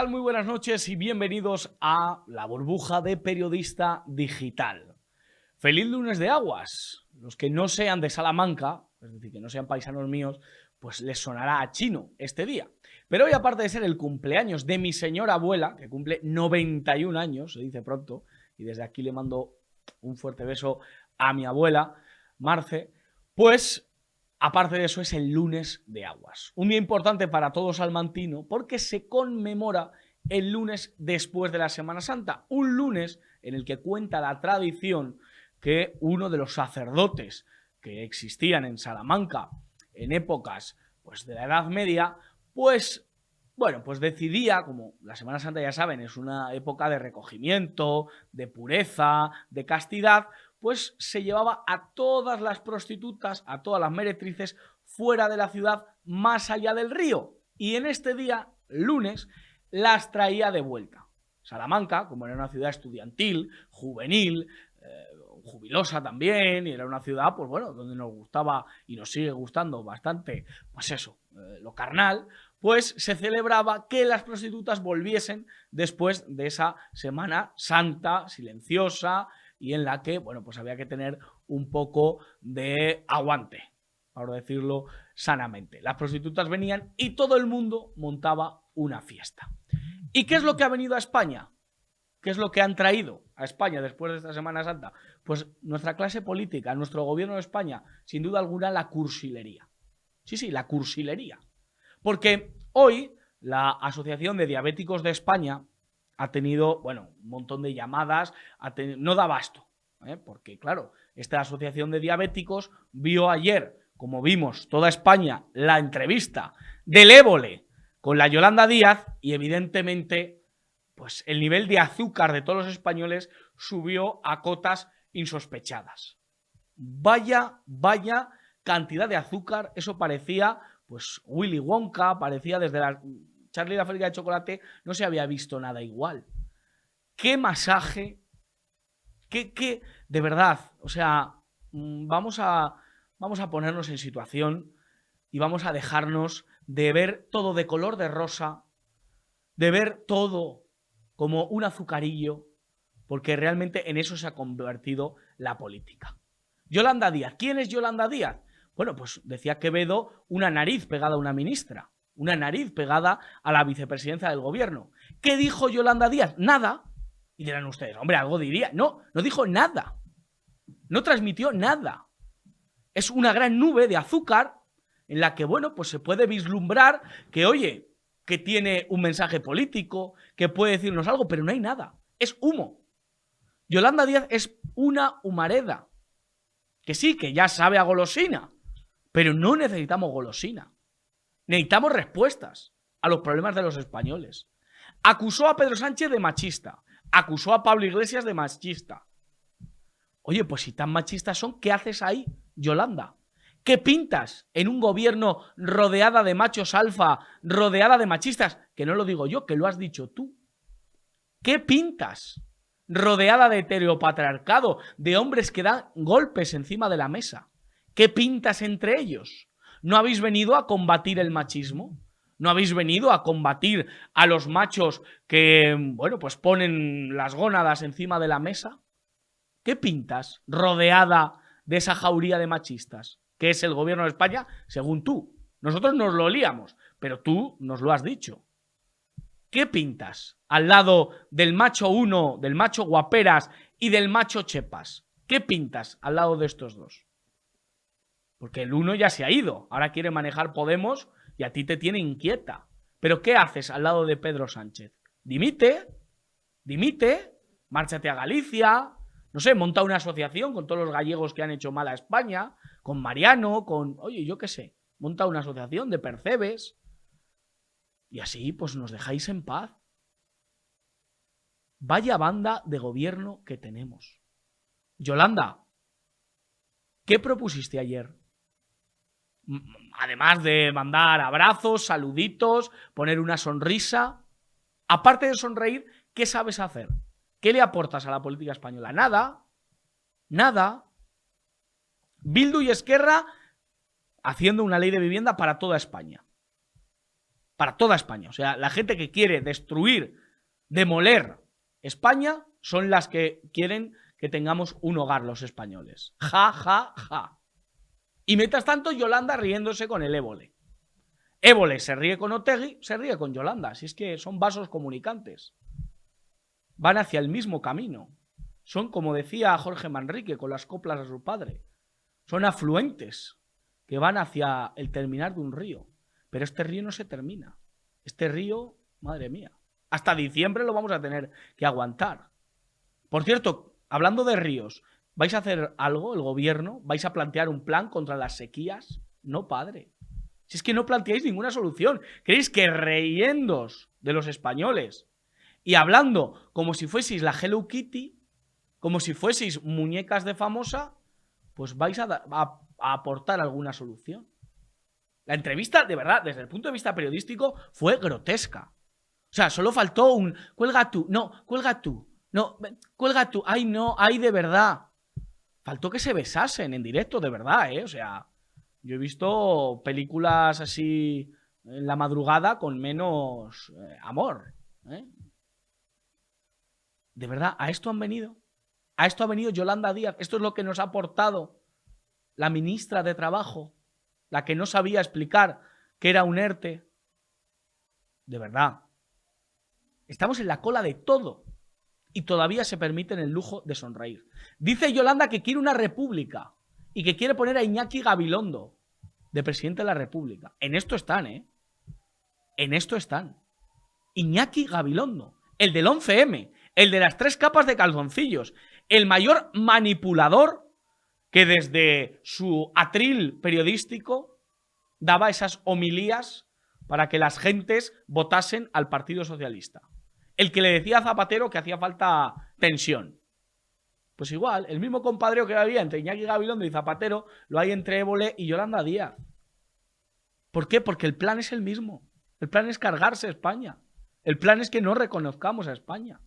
tal? Muy buenas noches y bienvenidos a La Burbuja de Periodista Digital. Feliz lunes de Aguas. Los que no sean de Salamanca, es decir, que no sean paisanos míos, pues les sonará a chino este día. Pero hoy, aparte de ser el cumpleaños de mi señora abuela, que cumple 91 años, se dice pronto, y desde aquí le mando un fuerte beso a mi abuela, Marce, pues aparte de eso es el lunes de Aguas. Un día importante para todo salmantino porque se conmemora el lunes después de la Semana Santa. Un lunes en el que cuenta la tradición que uno de los sacerdotes que existían en Salamanca en épocas pues, de la Edad Media, pues decidía, como la Semana Santa ya saben, es una época de recogimiento, de pureza, de castidad, pues se llevaba a todas las prostitutas, a todas las meretrices, fuera de la ciudad, más allá del río. Y en este día, lunes, las traía de vuelta. Salamanca, como era una ciudad estudiantil, juvenil, jubilosa también, y era una ciudad, pues bueno, donde nos gustaba y nos sigue gustando bastante, pues eso, lo carnal, pues se celebraba que las prostitutas volviesen después de esa Semana Santa silenciosa y en la que, bueno, pues había que tener un poco de aguante, para decirlo sanamente. Las prostitutas venían y todo el mundo montaba una fiesta. ¿Y qué es lo que ha venido a España? ¿Qué es lo que han traído a España después de esta Semana Santa? Pues nuestra clase política, nuestro gobierno de España, sin duda alguna, la cursilería. Sí, la cursilería. Porque hoy la Asociación de Diabéticos de España ha tenido, bueno, un montón de llamadas, no da abasto, porque claro, esta Asociación de Diabéticos vio ayer, como vimos toda España, la entrevista del Évole con la Yolanda Díaz y evidentemente pues el nivel de azúcar de todos los españoles subió a cotas insospechadas. Vaya cantidad de azúcar, eso parecía pues Willy Wonka, parecía desde la Charlie y la fábrica de chocolate, no se había visto nada igual. Qué masaje, qué de verdad, o sea, vamos a ponernos en situación y vamos a dejarnos de ver todo de color de rosa, de ver todo como un azucarillo, porque realmente en eso se ha convertido la política. Yolanda Díaz. ¿Quién es Yolanda Díaz? Bueno, pues decía Quevedo, una nariz pegada a una ministra, una nariz pegada a la vicepresidencia del gobierno. ¿Qué dijo Yolanda Díaz? Nada. Y dirán ustedes, hombre, algo diría. No dijo nada. No transmitió nada. Es una gran nube de azúcar en la que, bueno, pues se puede vislumbrar que, oye, que tiene un mensaje político, que puede decirnos algo, pero no hay nada. Es humo. Yolanda Díaz es una humareda. Que sí, que ya sabe a golosina, pero no necesitamos golosina. Necesitamos respuestas a los problemas de los españoles. Acusó a Pedro Sánchez de machista. Acusó a Pablo Iglesias de machista. Oye, pues si tan machistas son, ¿qué haces ahí, Yolanda? ¿Qué pintas en un gobierno rodeada de machos alfa, rodeada de machistas? Que no lo digo yo, que lo has dicho tú. ¿Qué pintas? Rodeada de heteropatriarcado, de hombres que dan golpes encima de la mesa. ¿Qué pintas entre ellos? ¿No habéis venido a combatir el machismo? ¿No habéis venido a combatir a los machos que, bueno, pues ponen las gónadas encima de la mesa? ¿Qué pintas rodeada de esa jauría de machistas, que es el gobierno de España, según tú? Nosotros nos lo líamos, pero tú nos lo has dicho. ¿Qué pintas al lado del macho 1, del macho guaperas y del macho chepas? ¿Qué pintas al lado de estos dos? Porque el uno ya se ha ido, ahora quiere manejar Podemos y a ti te tiene inquieta. ¿Pero qué haces al lado de Pedro Sánchez? Dimite, márchate a Galicia, no sé, monta una asociación con todos los gallegos que han hecho mal a España, con Mariano, oye, yo qué sé, monta una asociación de percebes. Y así, pues nos dejáis en paz. Vaya banda de gobierno que tenemos. Yolanda, ¿qué propusiste ayer? Además de mandar abrazos, saluditos, poner una sonrisa. Aparte de sonreír, ¿qué sabes hacer? ¿Qué le aportas a la política española? Nada. Bildu y Esquerra haciendo una ley de vivienda para toda España. para toda España. O sea, la gente que quiere destruir, demoler España son las que quieren que tengamos un hogar los españoles. Ja, ja, ja. Y mientras tanto, Yolanda riéndose con el Évole. Évole se ríe con Otegi, se ríe con Yolanda. Si es que son vasos comunicantes. Van hacia el mismo camino. Son, como decía Jorge Manrique con las coplas a su padre, son afluentes que van hacia el terminar de un río. Pero este río no se termina. Este río, madre mía, hasta diciembre lo vamos a tener que aguantar. Por cierto, hablando de ríos, ¿vais a hacer algo, el gobierno? ¿Vais a plantear un plan contra las sequías? No, padre. Si es que no planteáis ninguna solución. ¿Creéis que riéndoos de los españoles y hablando como si fueseis la Hello Kitty, como si fueseis muñecas de famosa, pues vais a aportar alguna solución? La entrevista, de verdad, desde el punto de vista periodístico, fue grotesca. O sea, solo faltó un cuelga tú, no, cuelga tú, no, cuelga tú, ay no, ay de verdad. Faltó que se besasen en directo, de verdad, O sea, yo he visto películas así en la madrugada con menos amor, De verdad, a esto han venido. A esto ha venido Yolanda Díaz. Esto es lo que nos ha aportado la ministra de Trabajo, la que no sabía explicar que era un ERTE. De verdad. Estamos en la cola de todo y todavía se permiten el lujo de sonreír. Dice Yolanda que quiere una república y que quiere poner a Iñaki Gabilondo de presidente de la República. En esto están, En esto están. Iñaki Gabilondo, el del 11M, el de las 3 capas de calzoncillos, el mayor manipulador que desde su atril periodístico daba esas homilías para que las gentes votasen al Partido Socialista. El que le decía a Zapatero que hacía falta tensión. Pues igual, el mismo compadreo que había entre Iñaki Gabilondo y Zapatero lo hay entre Évole y Yolanda Díaz. ¿Por qué? Porque el plan es el mismo. El plan es cargarse a España. El plan es que no reconozcamos a España.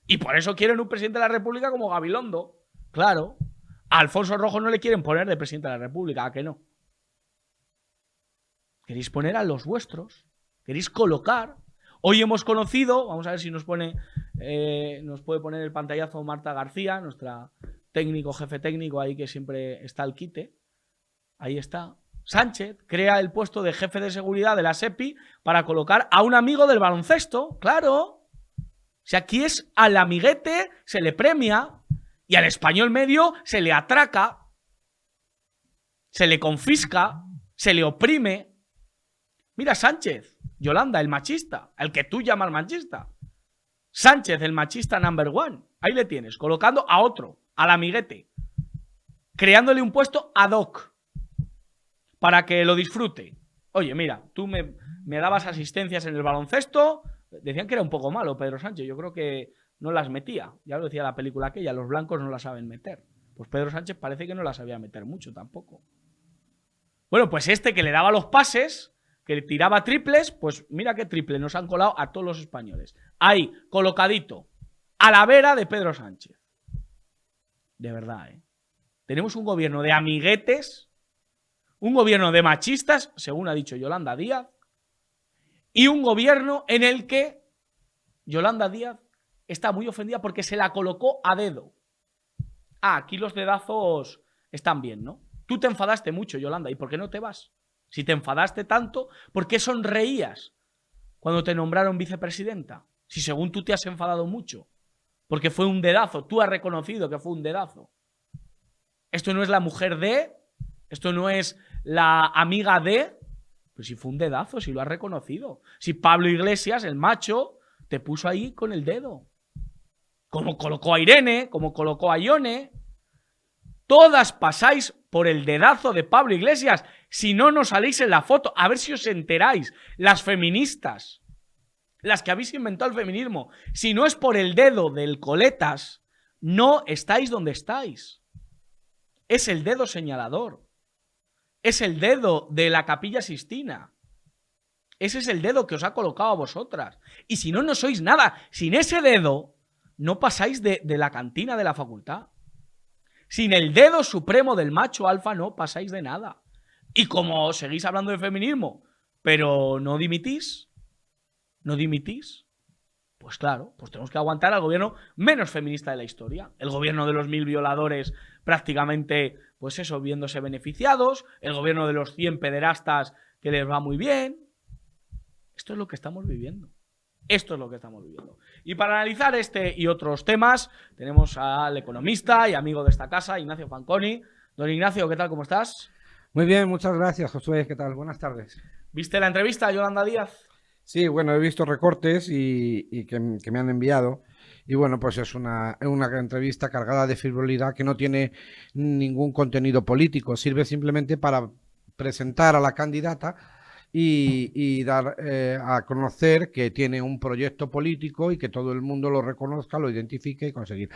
Y por eso quieren un presidente de la República como Gabilondo. Claro. A Alfonso Rojo no le quieren poner de presidente de la República, ¿a que no? Queréis poner a los vuestros. Queréis colocar. Hoy hemos conocido, vamos a ver si nos puede poner el pantallazo Marta García, nuestra jefe técnico ahí que siempre está al quite. Ahí está. Sánchez crea el puesto de jefe de seguridad de la SEPI para colocar a un amigo del baloncesto. Claro. Si aquí es al amiguete se le premia y al español medio se le atraca, se le confisca, se le oprime. Mira Sánchez, Yolanda, el machista, el que tú llamas machista. Sánchez, el machista number one. Ahí le tienes, colocando a otro, al amiguete, creándole un puesto ad hoc para que lo disfrute. Oye, mira, tú me dabas asistencias en el baloncesto. Decían que era un poco malo Pedro Sánchez. Yo creo que no las metía. Ya lo decía la película aquella, los blancos no las saben meter. Pues Pedro Sánchez parece que no las sabía meter mucho tampoco. Bueno, pues este que le daba los pases, que le tiraba triples, pues mira qué triple nos han colado a todos los españoles. Ahí, colocadito, a la vera de Pedro Sánchez. De verdad, Tenemos un gobierno de amiguetes, un gobierno de machistas, según ha dicho Yolanda Díaz, y un gobierno en el que Yolanda Díaz está muy ofendida porque se la colocó a dedo. Ah, aquí los dedazos están bien, ¿no? Tú te enfadaste mucho, Yolanda, ¿y por qué no te vas? Si te enfadaste tanto, ¿por qué sonreías cuando te nombraron vicepresidenta? Si según tú te has enfadado mucho, porque fue un dedazo, tú has reconocido que fue un dedazo. Esto no es la mujer de, esto no es la amiga de, pues si fue un dedazo, si lo has reconocido. Si Pablo Iglesias, el macho, te puso ahí con el dedo. Como colocó a Irene, como colocó a Ione. Todas pasáis por el dedazo de Pablo Iglesias. Si no, no salís en la foto. A ver si os enteráis. Las feministas, las que habéis inventado el feminismo. Si no es por el dedo del Coletas, no estáis donde estáis. Es el dedo señalador. Es el dedo de la Capilla Sixtina. Ese es el dedo que os ha colocado a vosotras. Y si no, no sois nada. Sin ese dedo, no pasáis de la cantina de la facultad. Sin el dedo supremo del macho alfa, no pasáis de nada. Y como seguís hablando de feminismo, pero no dimitís, ¿No dimitís? Pues claro, pues tenemos que aguantar al gobierno menos feminista de la historia. El gobierno de los 1000 violadores prácticamente, pues eso, viéndose beneficiados. El gobierno de los 100 pederastas que les va muy bien. Esto es lo que estamos viviendo. Esto es lo que estamos viviendo. Y para analizar este y otros temas, tenemos al economista y amigo de esta casa, Ignacio Fanconi. Don Ignacio, ¿qué tal? ¿Cómo estás? Muy bien, muchas gracias, Josué. ¿Qué tal? Buenas tardes. ¿Viste la entrevista a Yolanda Díaz? Sí, bueno, he visto recortes y que me han enviado. Y bueno, pues es una entrevista cargada de frivolidad que no tiene ningún contenido político. Sirve simplemente para presentar a la candidata y dar a conocer que tiene un proyecto político y que todo el mundo lo reconozca, lo identifique y conseguir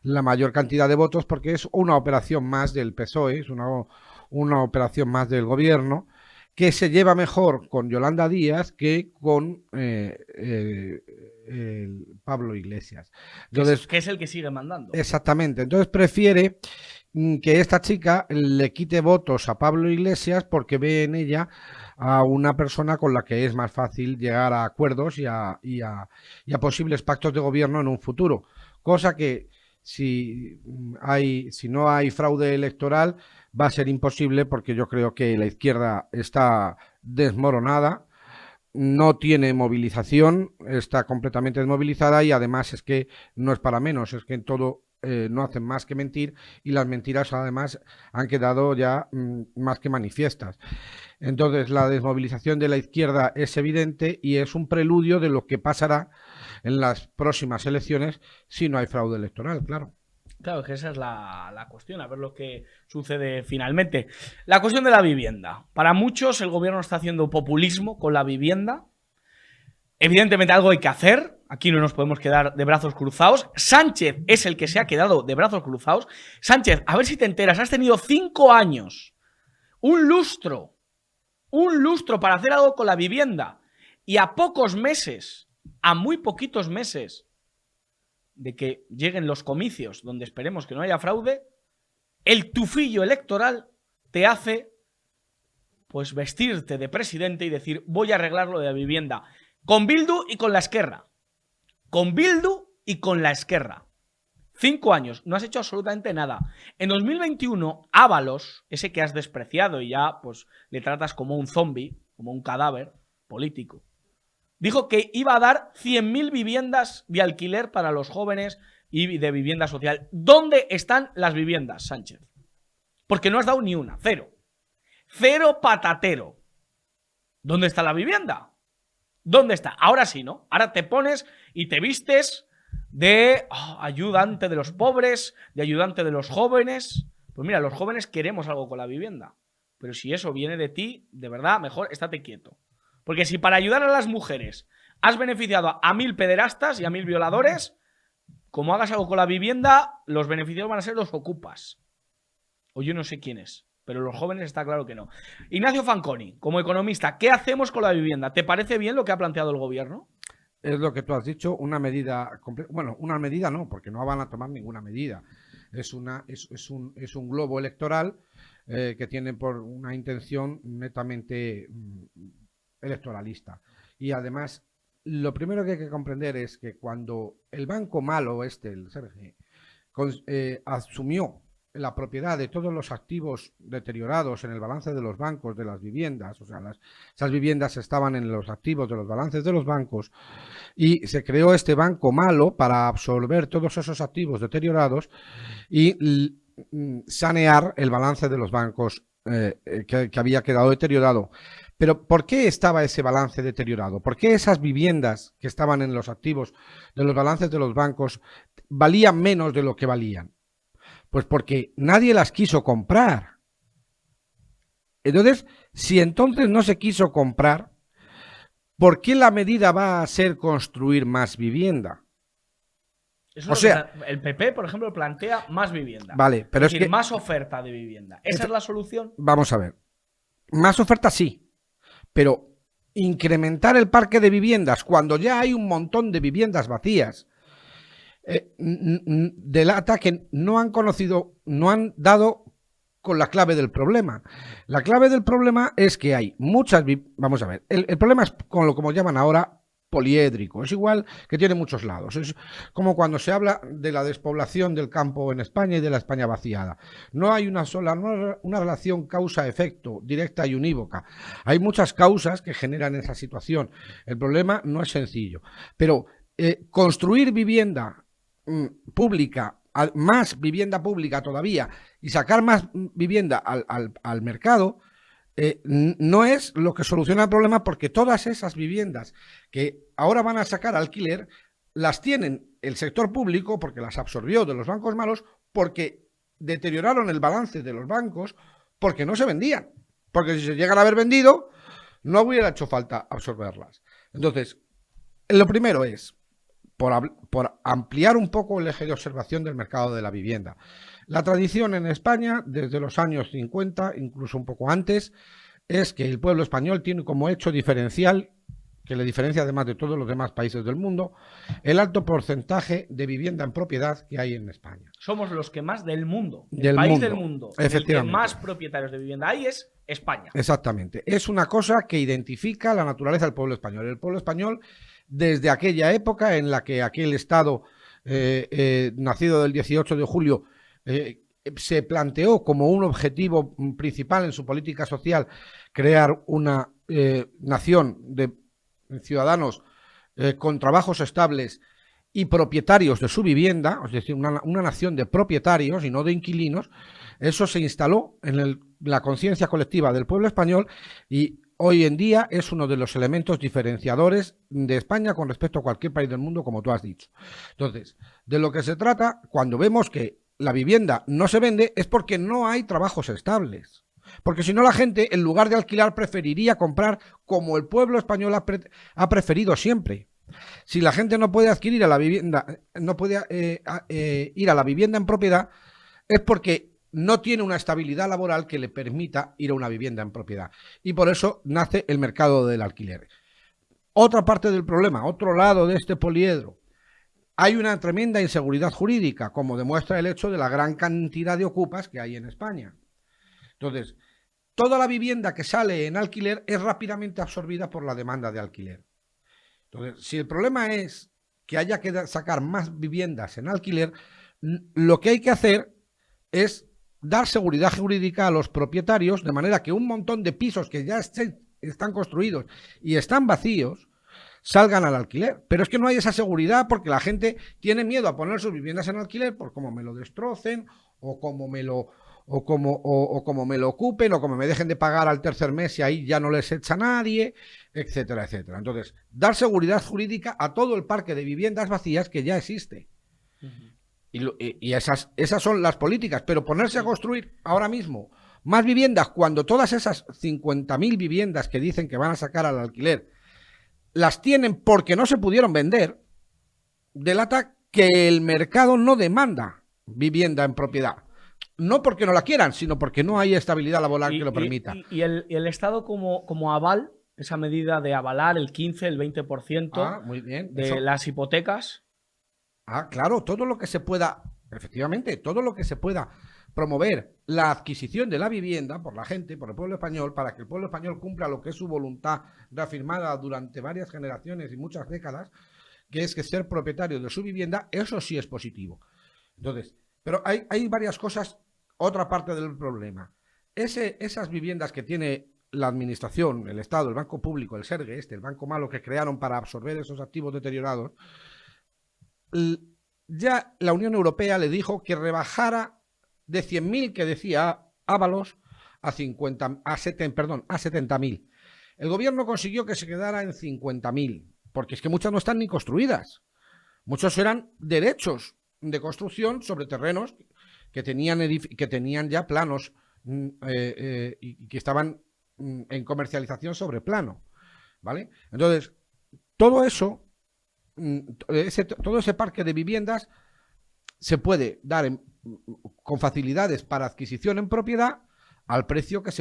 la mayor cantidad de votos, porque es una operación más del PSOE, es una operación más del gobierno, que se lleva mejor con Yolanda Díaz que con Pablo Iglesias. Entonces, Que es el que sigue mandando. exactamente. Entonces prefiere que esta chica le quite votos a Pablo Iglesias porque ve en ella a una persona con la que es más fácil llegar a acuerdos y a posibles pactos de gobierno en un futuro. Cosa que si no hay fraude electoral va a ser imposible, porque yo creo que la izquierda está desmoronada, no tiene movilización, está completamente desmovilizada y además es que no es para menos, es que en todo no hacen más que mentir y las mentiras además han quedado ya más que manifiestas. Entonces la desmovilización de la izquierda es evidente y es un preludio de lo que pasará en las próximas elecciones si no hay fraude electoral, claro. Claro, que esa es la cuestión, a ver lo que sucede finalmente. La cuestión de la vivienda. Para muchos el gobierno está haciendo populismo con la vivienda. Evidentemente algo hay que hacer. Aquí no nos podemos quedar de brazos cruzados. Sánchez es el que se ha quedado de brazos cruzados. Sánchez, a ver si te enteras, has tenido 5 años, un lustro para hacer algo con la vivienda. Y a pocos meses, a muy poquitos meses de que lleguen los comicios, donde esperemos que no haya fraude, el tufillo electoral te hace pues vestirte de presidente y decir voy a arreglar lo de la vivienda. Con Bildu y con la Esquerra. Con Bildu y con la Esquerra. 5 años, no has hecho absolutamente nada. En 2021, Ábalos, ese que has despreciado y ya pues le tratas como un zombie, como un cadáver político, dijo que iba a dar 100.000 viviendas de alquiler para los jóvenes y de vivienda social. ¿Dónde están las viviendas, Sánchez? Porque no has dado ni una, cero. Cero patatero. ¿Dónde está la vivienda? ¿Dónde está? Ahora sí, ¿no? Ahora te pones y te vistes de ayudante de los pobres, de ayudante de los jóvenes. Pues mira, los jóvenes queremos algo con la vivienda. Pero si eso viene de ti, de verdad, mejor estate quieto. Porque si para ayudar a las mujeres has beneficiado a 1000 pederastas y a 1000 violadores, como hagas algo con la vivienda, los beneficiados van a ser los ocupas. O yo no sé quién es, pero los jóvenes está claro que no. Ignacio Fanconi, como economista, ¿qué hacemos con la vivienda? ¿Te parece bien lo que ha planteado el gobierno? Es lo que tú has dicho, una medida, bueno, una medida no, porque no van a tomar ninguna medida. Es un globo electoral que tiene por una intención netamente electoralista. Y además, lo primero que hay que comprender es que cuando el banco malo el Serge, asumió la propiedad de todos los activos deteriorados en el balance de los bancos de las viviendas, o sea, esas viviendas estaban en los activos de los balances de los bancos, y se creó este banco malo para absorber todos esos activos deteriorados y sanear el balance de los bancos que había quedado deteriorado. Pero ¿por qué estaba ese balance deteriorado? ¿Por qué esas viviendas que estaban en los activos de los balances de los bancos valían menos de lo que valían? Pues porque nadie las quiso comprar. Entonces, si entonces no se quiso comprar, ¿por qué la medida va a ser construir más vivienda? Eso es el PP, por ejemplo, plantea más vivienda. Vale, pero es decir, más oferta de vivienda. ¿Esa es la solución? Vamos a ver. Más oferta sí, pero incrementar el parque de viviendas cuando ya hay un montón de viviendas vacías delata que no han conocido, no han dado con la clave del problema. La clave del problema es que hay muchas... Vamos a ver, el problema es con lo como llaman ahora poliédrico, es igual que tiene muchos lados. Es como cuando se habla de la despoblación del campo en España y de la España vaciada. No hay una sola, una relación causa-efecto directa y unívoca. Hay muchas causas que generan esa situación. El problema no es sencillo. Pero construir vivienda pública, más vivienda pública todavía, y sacar más vivienda al mercado, no es lo que soluciona el problema, porque todas esas viviendas que ahora van a sacar a alquiler las tienen el sector público porque las absorbió de los bancos malos, porque deterioraron el balance de los bancos, porque no se vendían. Porque si se llegan a haber vendido, no hubiera hecho falta absorberlas. Entonces, lo primero es por ampliar un poco el eje de observación del mercado de la vivienda. La tradición en España, desde los años 50, incluso un poco antes, es que el pueblo español tiene como hecho diferencial, que le diferencia además de todos los demás países del mundo, el alto porcentaje de vivienda en propiedad que hay en España. Somos los que más del mundo, el país del mundo, el que más propietarios de vivienda hay es España. Exactamente. Es una cosa que identifica la naturaleza del pueblo español. El pueblo español, desde aquella época en la que aquel Estado nacido del 18 de julio se planteó como un objetivo principal en su política social crear una nación de ciudadanos con trabajos estables y propietarios de su vivienda, es decir, una nación de propietarios y no de inquilinos. Eso se instaló en la conciencia colectiva del pueblo español y hoy en día es uno de los elementos diferenciadores de España con respecto a cualquier país del mundo, como tú has dicho. Entonces, de lo que se trata, cuando vemos que la vivienda no se vende, es porque no hay trabajos estables. Porque si no, la gente, en lugar de alquilar, preferiría comprar, como el pueblo español ha preferido siempre. Si la gente no puede adquirir a la vivienda, no puede ir a la vivienda en propiedad, es porque no tiene una estabilidad laboral que le permita ir a una vivienda en propiedad. Y por eso nace el mercado del alquiler. Otra parte del problema, otro lado de este poliedro. Hay una tremenda inseguridad jurídica, como demuestra el hecho de la gran cantidad de ocupas que hay en España. Entonces, toda la vivienda que sale en alquiler es rápidamente absorbida por la demanda de alquiler. Entonces, si el problema es que haya que sacar más viviendas en alquiler, lo que hay que hacer es dar seguridad jurídica a los propietarios, de manera que un montón de pisos que ya están construidos y están vacíos salgan al alquiler. Pero es que no hay esa seguridad porque la gente tiene miedo a poner sus viviendas en alquiler por cómo me lo destrocen o como me lo ocupen o como me dejen de pagar al tercer mes y ahí ya no les echa nadie, etcétera, etcétera. Entonces, dar seguridad jurídica a todo el parque de viviendas vacías que ya existe. Y esas son las políticas, pero ponerse a construir ahora mismo más viviendas cuando todas esas 50.000 viviendas que dicen que van a sacar al alquiler las tienen porque no se pudieron vender, delata que el mercado no demanda vivienda en propiedad. No porque no la quieran, sino porque no hay estabilidad laboral que lo permita. Y el Estado como aval, esa medida de avalar el 15, el 20% muy bien. de las hipotecas. Claro, todo lo que se pueda, efectivamente, todo lo que se pueda promover la adquisición de la vivienda por la gente, por el pueblo español, para que el pueblo español cumpla lo que es su voluntad reafirmada durante varias generaciones y muchas décadas, que es que ser propietario de su vivienda, eso sí es positivo. Entonces, pero hay varias cosas, otra parte del problema. Esas viviendas que tiene la administración, el Estado, el Banco Público, el SERGE, el banco malo que crearon para absorber esos activos deteriorados, ya la Unión Europea le dijo que rebajara de 100.000 que decía Ábalos a 70.000. El gobierno consiguió que se quedara en 50.000, porque es que muchas no están ni construidas. Muchos eran derechos de construcción sobre terrenos que tenían ya planos y que estaban en comercialización sobre plano, ¿vale? Entonces, todo eso, todo ese parque de viviendas se puede dar con facilidades para adquisición en propiedad al precio que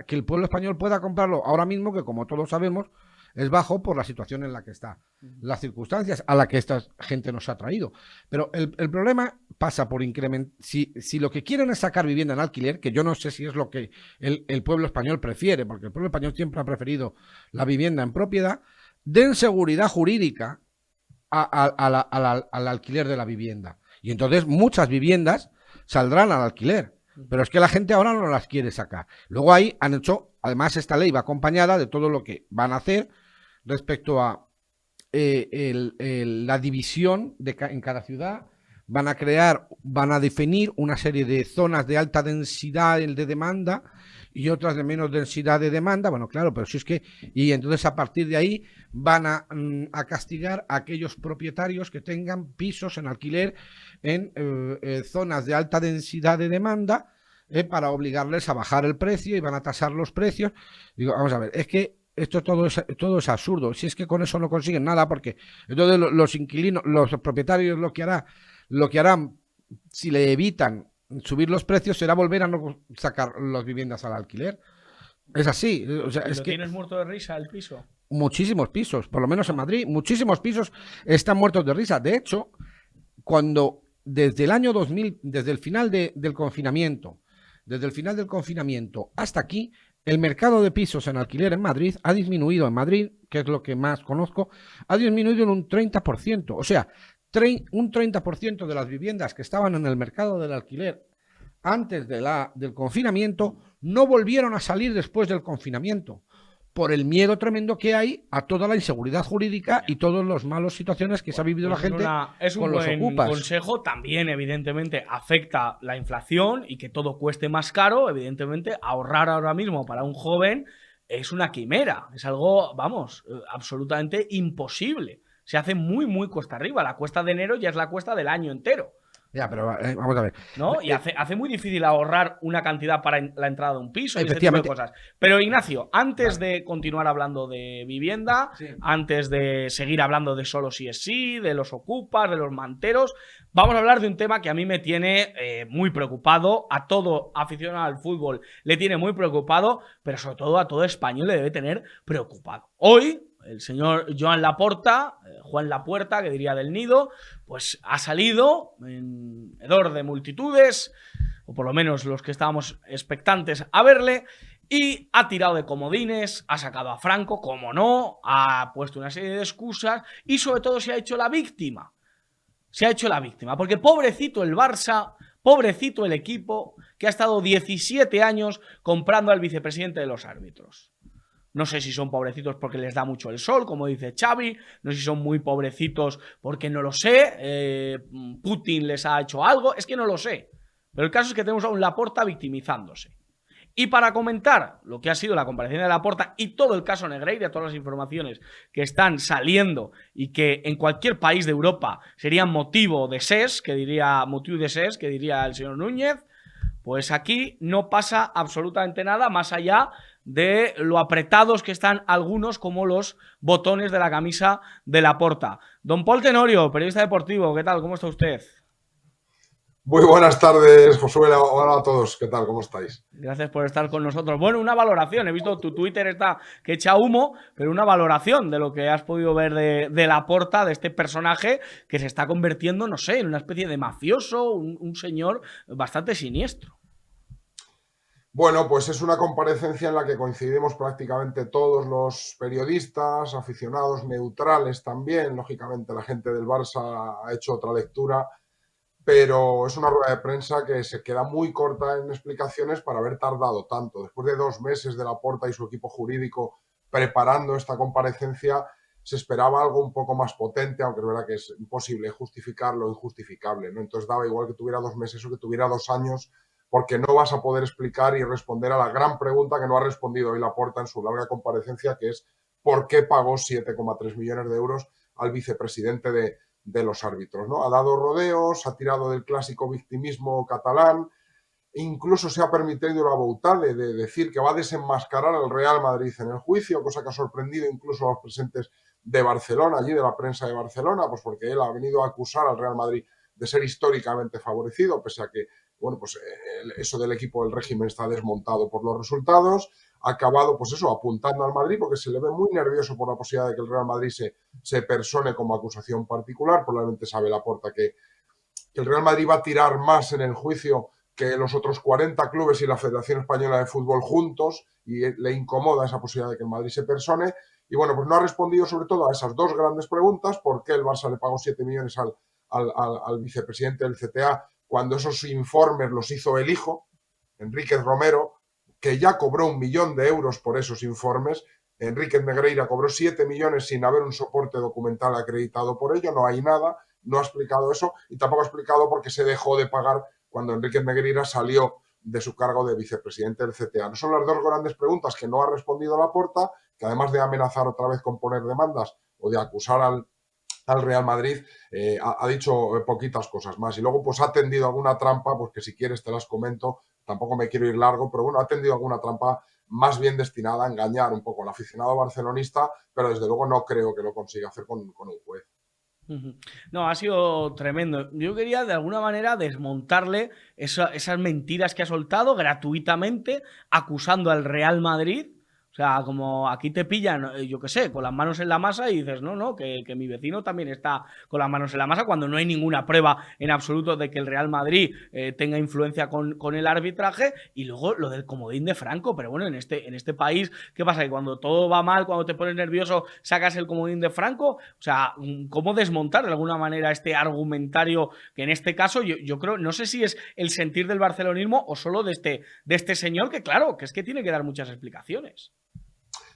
el pueblo español pueda comprarlo ahora mismo, que como todos sabemos es bajo por la situación en la que está, las circunstancias a las que esta gente nos ha traído. Pero el problema pasa por incrementar. Si lo que quieren es sacar vivienda en alquiler, que yo no sé si es lo que el pueblo español prefiere, porque el pueblo español siempre ha preferido la vivienda en propiedad, den seguridad jurídica al alquiler de la vivienda. Y entonces muchas viviendas saldrán al alquiler. Pero es que la gente ahora no las quiere sacar. Luego ahí han hecho, además esta ley va acompañada de todo lo que van a hacer respecto a la división en cada ciudad. Van a definir una serie de zonas de alta densidad de demanda y otras de menos densidad de demanda. Bueno, claro, pero si es que... Y entonces a partir de ahí van a castigar a aquellos propietarios que tengan pisos en alquiler en zonas de alta densidad de demanda para obligarles a bajar el precio y van a tasar los precios. Digo, vamos a ver, es que esto todo es absurdo. Si es que con eso no consiguen nada, porque entonces los inquilinos, los propietarios lo que harán si le evitan subir los precios será volver a no sacar las viviendas al alquiler. Es así. O sea, es que ¿Tienes muerto de risa el piso? Muchísimos pisos, por lo menos en Madrid, muchísimos pisos están muertos de risa. De hecho, cuando desde el año 2000, desde el final del confinamiento, hasta aquí, el mercado de pisos en alquiler en Madrid ha disminuido. En Madrid, que es lo que más conozco, ha disminuido en un 30%. O sea, un 30% de las viviendas que estaban en el mercado del alquiler antes del confinamiento no volvieron a salir después del confinamiento, por el miedo tremendo que hay a toda la inseguridad jurídica y todas las malas situaciones que se ha vivido la gente con los ocupas. Es un buen consejo. También, evidentemente, afecta la inflación y que todo cueste más caro. Evidentemente, ahorrar ahora mismo para un joven es una quimera. Es algo, vamos, absolutamente imposible. Se hace muy, muy cuesta arriba. La cuesta de enero ya es la cuesta del año entero. Ya, pero vamos a ver. ¿No? Y hace muy difícil ahorrar una cantidad para la entrada de un piso y ese tipo de cosas. Pero, Ignacio, antes de continuar hablando de vivienda, antes de seguir hablando de solo sí es sí, de los ocupas, de los manteros, vamos a hablar de un tema que a mí me tiene muy preocupado, a todo aficionado al fútbol le tiene muy preocupado, pero sobre todo a todo español le debe tener preocupado. Hoy, el señor Joan Laporta, Juan Lapuerta, que diría del Nido, pues ha salido en hedor de multitudes, o por lo menos los que estábamos expectantes a verle, y ha tirado de comodines, ha sacado a Franco, como no, ha puesto una serie de excusas y sobre todo se ha hecho la víctima. Se ha hecho la víctima, porque pobrecito el Barça, pobrecito el equipo, que ha estado 17 años comprando al vicepresidente de los árbitros. No sé si son pobrecitos porque les da mucho el sol, como dice Xavi. No sé si son muy pobrecitos porque no lo sé. Putin les ha hecho algo. Es que no lo sé. Pero el caso es que tenemos a un Laporta victimizándose. Y para comentar lo que ha sido la comparecencia de Laporta y todo el caso Negreira, todas las informaciones que están saliendo y que en cualquier país de Europa serían motivo de ses, que diría el señor Núñez, pues aquí no pasa absolutamente nada más allá de lo apretados que están algunos como los botones de la camisa de Laporta. Don Paul Tenorio, periodista deportivo, ¿qué tal? ¿Cómo está usted? Muy buenas tardes, Josué. Hola a todos, ¿qué tal? ¿Cómo estáis? Gracias por estar con nosotros. Bueno, una valoración, he visto tu Twitter está que echa humo, pero una valoración de lo que has podido ver de Laporta, de este personaje que se está convirtiendo, no sé, en una especie de mafioso, un señor bastante siniestro. Bueno, pues es una comparecencia en la que coincidimos prácticamente todos los periodistas, aficionados, neutrales también. Lógicamente la gente del Barça ha hecho otra lectura, pero es una rueda de prensa que se queda muy corta en explicaciones para haber tardado tanto. Después de 2 meses de Laporta y su equipo jurídico preparando esta comparecencia, se esperaba algo un poco más potente, aunque es verdad que es imposible justificar lo injustificable, ¿no? Entonces daba igual que tuviera 2 meses o que tuviera 2 años, porque no vas a poder explicar y responder a la gran pregunta que no ha respondido hoy Laporta en su larga comparecencia, que es ¿por qué pagó 7,3 millones de euros al vicepresidente de los árbitros, ¿no? Ha dado rodeos, ha tirado del clásico victimismo catalán, incluso se ha permitido la boutade de decir que va a desenmascarar al Real Madrid en el juicio, cosa que ha sorprendido incluso a los presentes de Barcelona, allí de la prensa de Barcelona, pues porque él ha venido a acusar al Real Madrid de ser históricamente favorecido, pese a que, bueno, pues eso del equipo del régimen está desmontado por los resultados. Ha acabado, pues eso, apuntando al Madrid porque se le ve muy nervioso por la posibilidad de que el Real Madrid se persone como acusación particular. Probablemente sabe Laporta que el Real Madrid va a tirar más en el juicio que los otros 40 clubes y la Federación Española de Fútbol juntos, y le incomoda esa posibilidad de que el Madrid se persone. Y bueno, pues no ha respondido sobre todo a esas dos grandes preguntas: ¿por qué el Barça le pagó 7 millones al vicepresidente del CTA cuando esos informes los hizo el hijo, Enríquez Romero, que ya cobró 1 millón de euros por esos informes? Enríquez Negreira cobró 7 millones sin haber un soporte documental acreditado por ello, no hay nada, no ha explicado eso, y tampoco ha explicado por qué se dejó de pagar cuando Enríquez Negreira salió de su cargo de vicepresidente del CTA. No son las dos grandes preguntas que no ha respondido Laporta, que además de amenazar otra vez con poner demandas o de acusar al Real Madrid, ha dicho poquitas cosas más. Y luego pues ha tendido alguna trampa, pues que si quieres te las comento, tampoco me quiero ir largo, pero bueno, ha tendido alguna trampa más bien destinada a engañar un poco al aficionado barcelonista, pero desde luego no creo que lo consiga hacer con un juez. No, ha sido tremendo. Yo quería de alguna manera desmontarle esas mentiras que ha soltado gratuitamente, acusando al Real Madrid. O sea, como aquí te pillan, yo qué sé, con las manos en la masa y dices, no, que mi vecino también está con las manos en la masa, cuando no hay ninguna prueba en absoluto de que el Real Madrid tenga influencia con el arbitraje. Y luego lo del comodín de Franco. Pero bueno, en este país, ¿qué pasa? Que cuando todo va mal, cuando te pones nervioso, sacas el comodín de Franco. O sea, ¿cómo desmontar de alguna manera este argumentario que en este caso yo creo, no sé si es el sentir del barcelonismo o solo de este señor, que claro, que es que tiene que dar muchas explicaciones?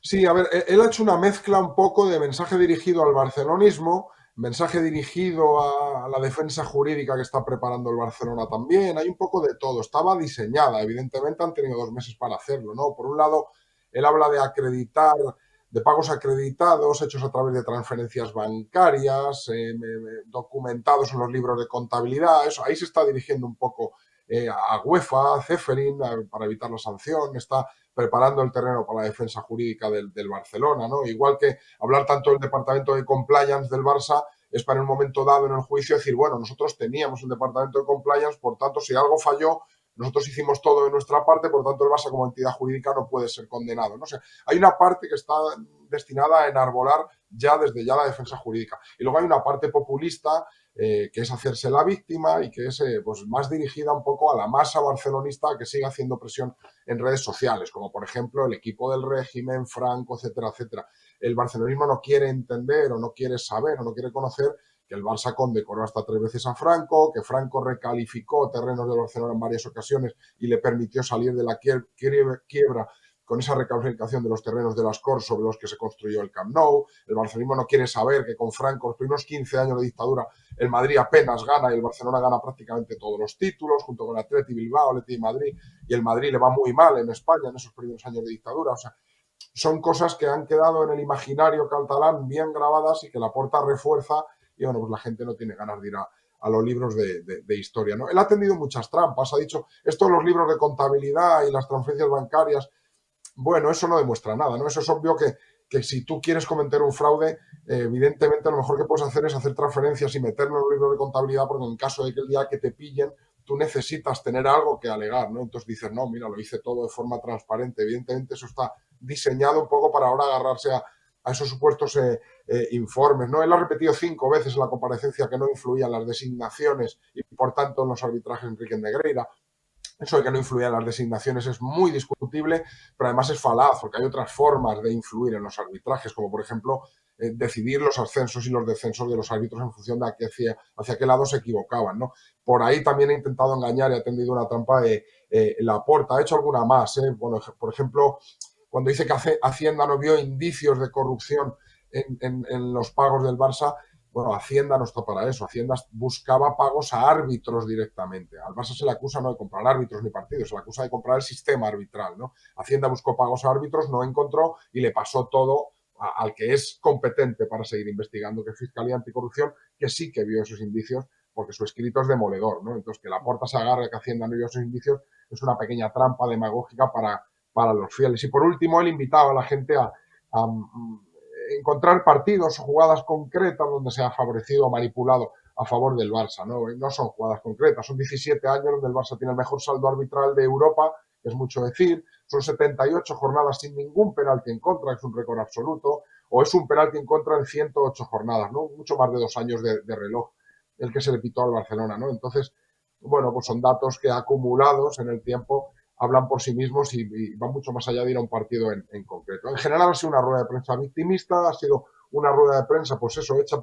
Sí, a ver, él ha hecho una mezcla un poco de mensaje dirigido al barcelonismo, mensaje dirigido a la defensa jurídica que está preparando el Barcelona también. Hay un poco de todo. Estaba diseñada, evidentemente han tenido 2 meses para hacerlo, ¿no? Por un lado, él habla de acreditar, de pagos acreditados hechos a través de transferencias bancarias, documentados en los libros de contabilidad. Eso, ahí se está dirigiendo un poco a UEFA, a Ceferin, para evitar la sanción. Está preparando el terreno para la defensa jurídica del Barcelona, ¿no? Igual que hablar tanto del departamento de compliance del Barça es para en un momento dado en el juicio decir, bueno, nosotros teníamos un departamento de compliance, por tanto, si algo falló, nosotros hicimos todo de nuestra parte, por tanto, el Barça como entidad jurídica no puede ser condenado. No sé, hay una parte que está destinada a enarbolar desde ya la defensa jurídica. Y luego hay una parte populista que es hacerse la víctima y que es pues más dirigida un poco a la masa barcelonista que sigue haciendo presión en redes sociales, como por ejemplo el equipo del régimen, Franco, etcétera, etcétera. El barcelonismo no quiere entender o no quiere saber o no quiere conocer que el Barça condecoró hasta 3 veces a Franco, que Franco recalificó terrenos del Barcelona en varias ocasiones y le permitió salir de la quiebra con esa recalificación de los terrenos de las Corts sobre los que se construyó el Camp Nou. El barcelonismo no quiere saber que con Franco, los primeros 15 años de dictadura, el Madrid apenas gana y el Barcelona gana prácticamente todos los títulos, junto con Atleti Bilbao, Atleti Madrid, y el Madrid le va muy mal en España en esos primeros años de dictadura. O sea, son cosas que han quedado en el imaginario catalán bien grabadas y que Laporta refuerza, y bueno, pues la gente no tiene ganas de ir a los libros de historia, ¿no? Él ha tenido muchas trampas, ha dicho, esto los libros de contabilidad y las transferencias bancarias, bueno, eso no demuestra nada, ¿no? Eso es obvio que si tú quieres cometer un fraude, evidentemente lo mejor que puedes hacer es hacer transferencias y meterlo en los libros de contabilidad, porque en caso de que el día que te pillen, tú necesitas tener algo que alegar, ¿no? Entonces dices, no, mira, lo hice todo de forma transparente. Evidentemente eso está diseñado un poco para ahora agarrarse a esos supuestos informes, ¿no? Él ha repetido 5 veces en la comparecencia que no influían las designaciones y, por tanto, en los arbitrajes Enrique Negreira. Eso de que no influían las designaciones es muy discutible, pero además es falaz, porque hay otras formas de influir en los arbitrajes, como por ejemplo decidir los ascensos y los descensos de los árbitros en función de hacia qué lado se equivocaban, ¿no? Por ahí también ha intentado engañar y ha tendido una trampa de Laporta. Ha hecho alguna más, ¿eh? Bueno, por ejemplo, cuando dice que Hacienda no vio indicios de corrupción en los pagos del Barça. Bueno, Hacienda no está para eso. Hacienda buscaba pagos a árbitros directamente. Al Barça se le acusa no de comprar árbitros ni partidos, se le acusa de comprar el sistema arbitral, ¿no? Hacienda buscó pagos a árbitros, no encontró y le pasó todo al que es competente para seguir investigando, que es Fiscalía Anticorrupción, que sí que vio esos indicios, porque su escrito es demoledor, ¿no? Entonces, que Laporta se agarre que Hacienda no vio esos indicios es una pequeña trampa demagógica para los fieles. Y por último, él invitaba a la gente a encontrar partidos o jugadas concretas donde se ha favorecido o manipulado a favor del Barça, ¿no? No son jugadas concretas, son 17 años donde el Barça tiene el mejor saldo arbitral de Europa, que es mucho decir, son 78 jornadas sin ningún penalti en contra, que es un récord absoluto, o es un penalti en contra en 108 jornadas, ¿no? Mucho más de 2 años de reloj el que se le pitó al Barcelona, ¿no? Entonces, bueno, pues son datos que acumulados en el tiempo hablan por sí mismos y van mucho más allá de ir a un partido en concreto. En general ha sido una rueda de prensa victimista, ha sido una rueda de prensa, pues eso, hecha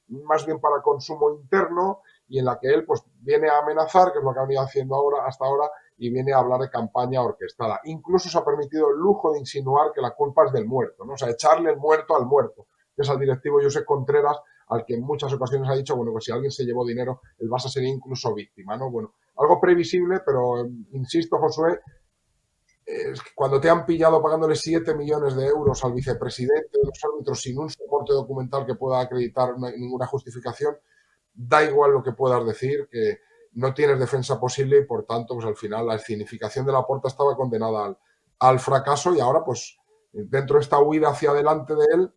más bien para consumo interno, y en la que él pues viene a amenazar, que es lo que ha venido haciendo hasta ahora, y viene a hablar de campaña orquestada. Incluso se ha permitido el lujo de insinuar que la culpa es del muerto, ¿no? O sea, echarle el muerto al muerto, que es al directivo Josep Contreras, al que en muchas ocasiones ha dicho, bueno, pues si alguien se llevó dinero, el Barça sería incluso víctima, ¿no? Bueno, algo previsible, pero insisto, Josué, es que cuando te han pillado pagándole 7 millones de euros al vicepresidente de los árbitros sin un soporte documental que pueda acreditar ninguna justificación, da igual lo que puedas decir, que no tienes defensa posible y por tanto, pues al final la escenificación de Laporta estaba condenada al fracaso, y ahora, pues dentro de esta huida hacia adelante de él,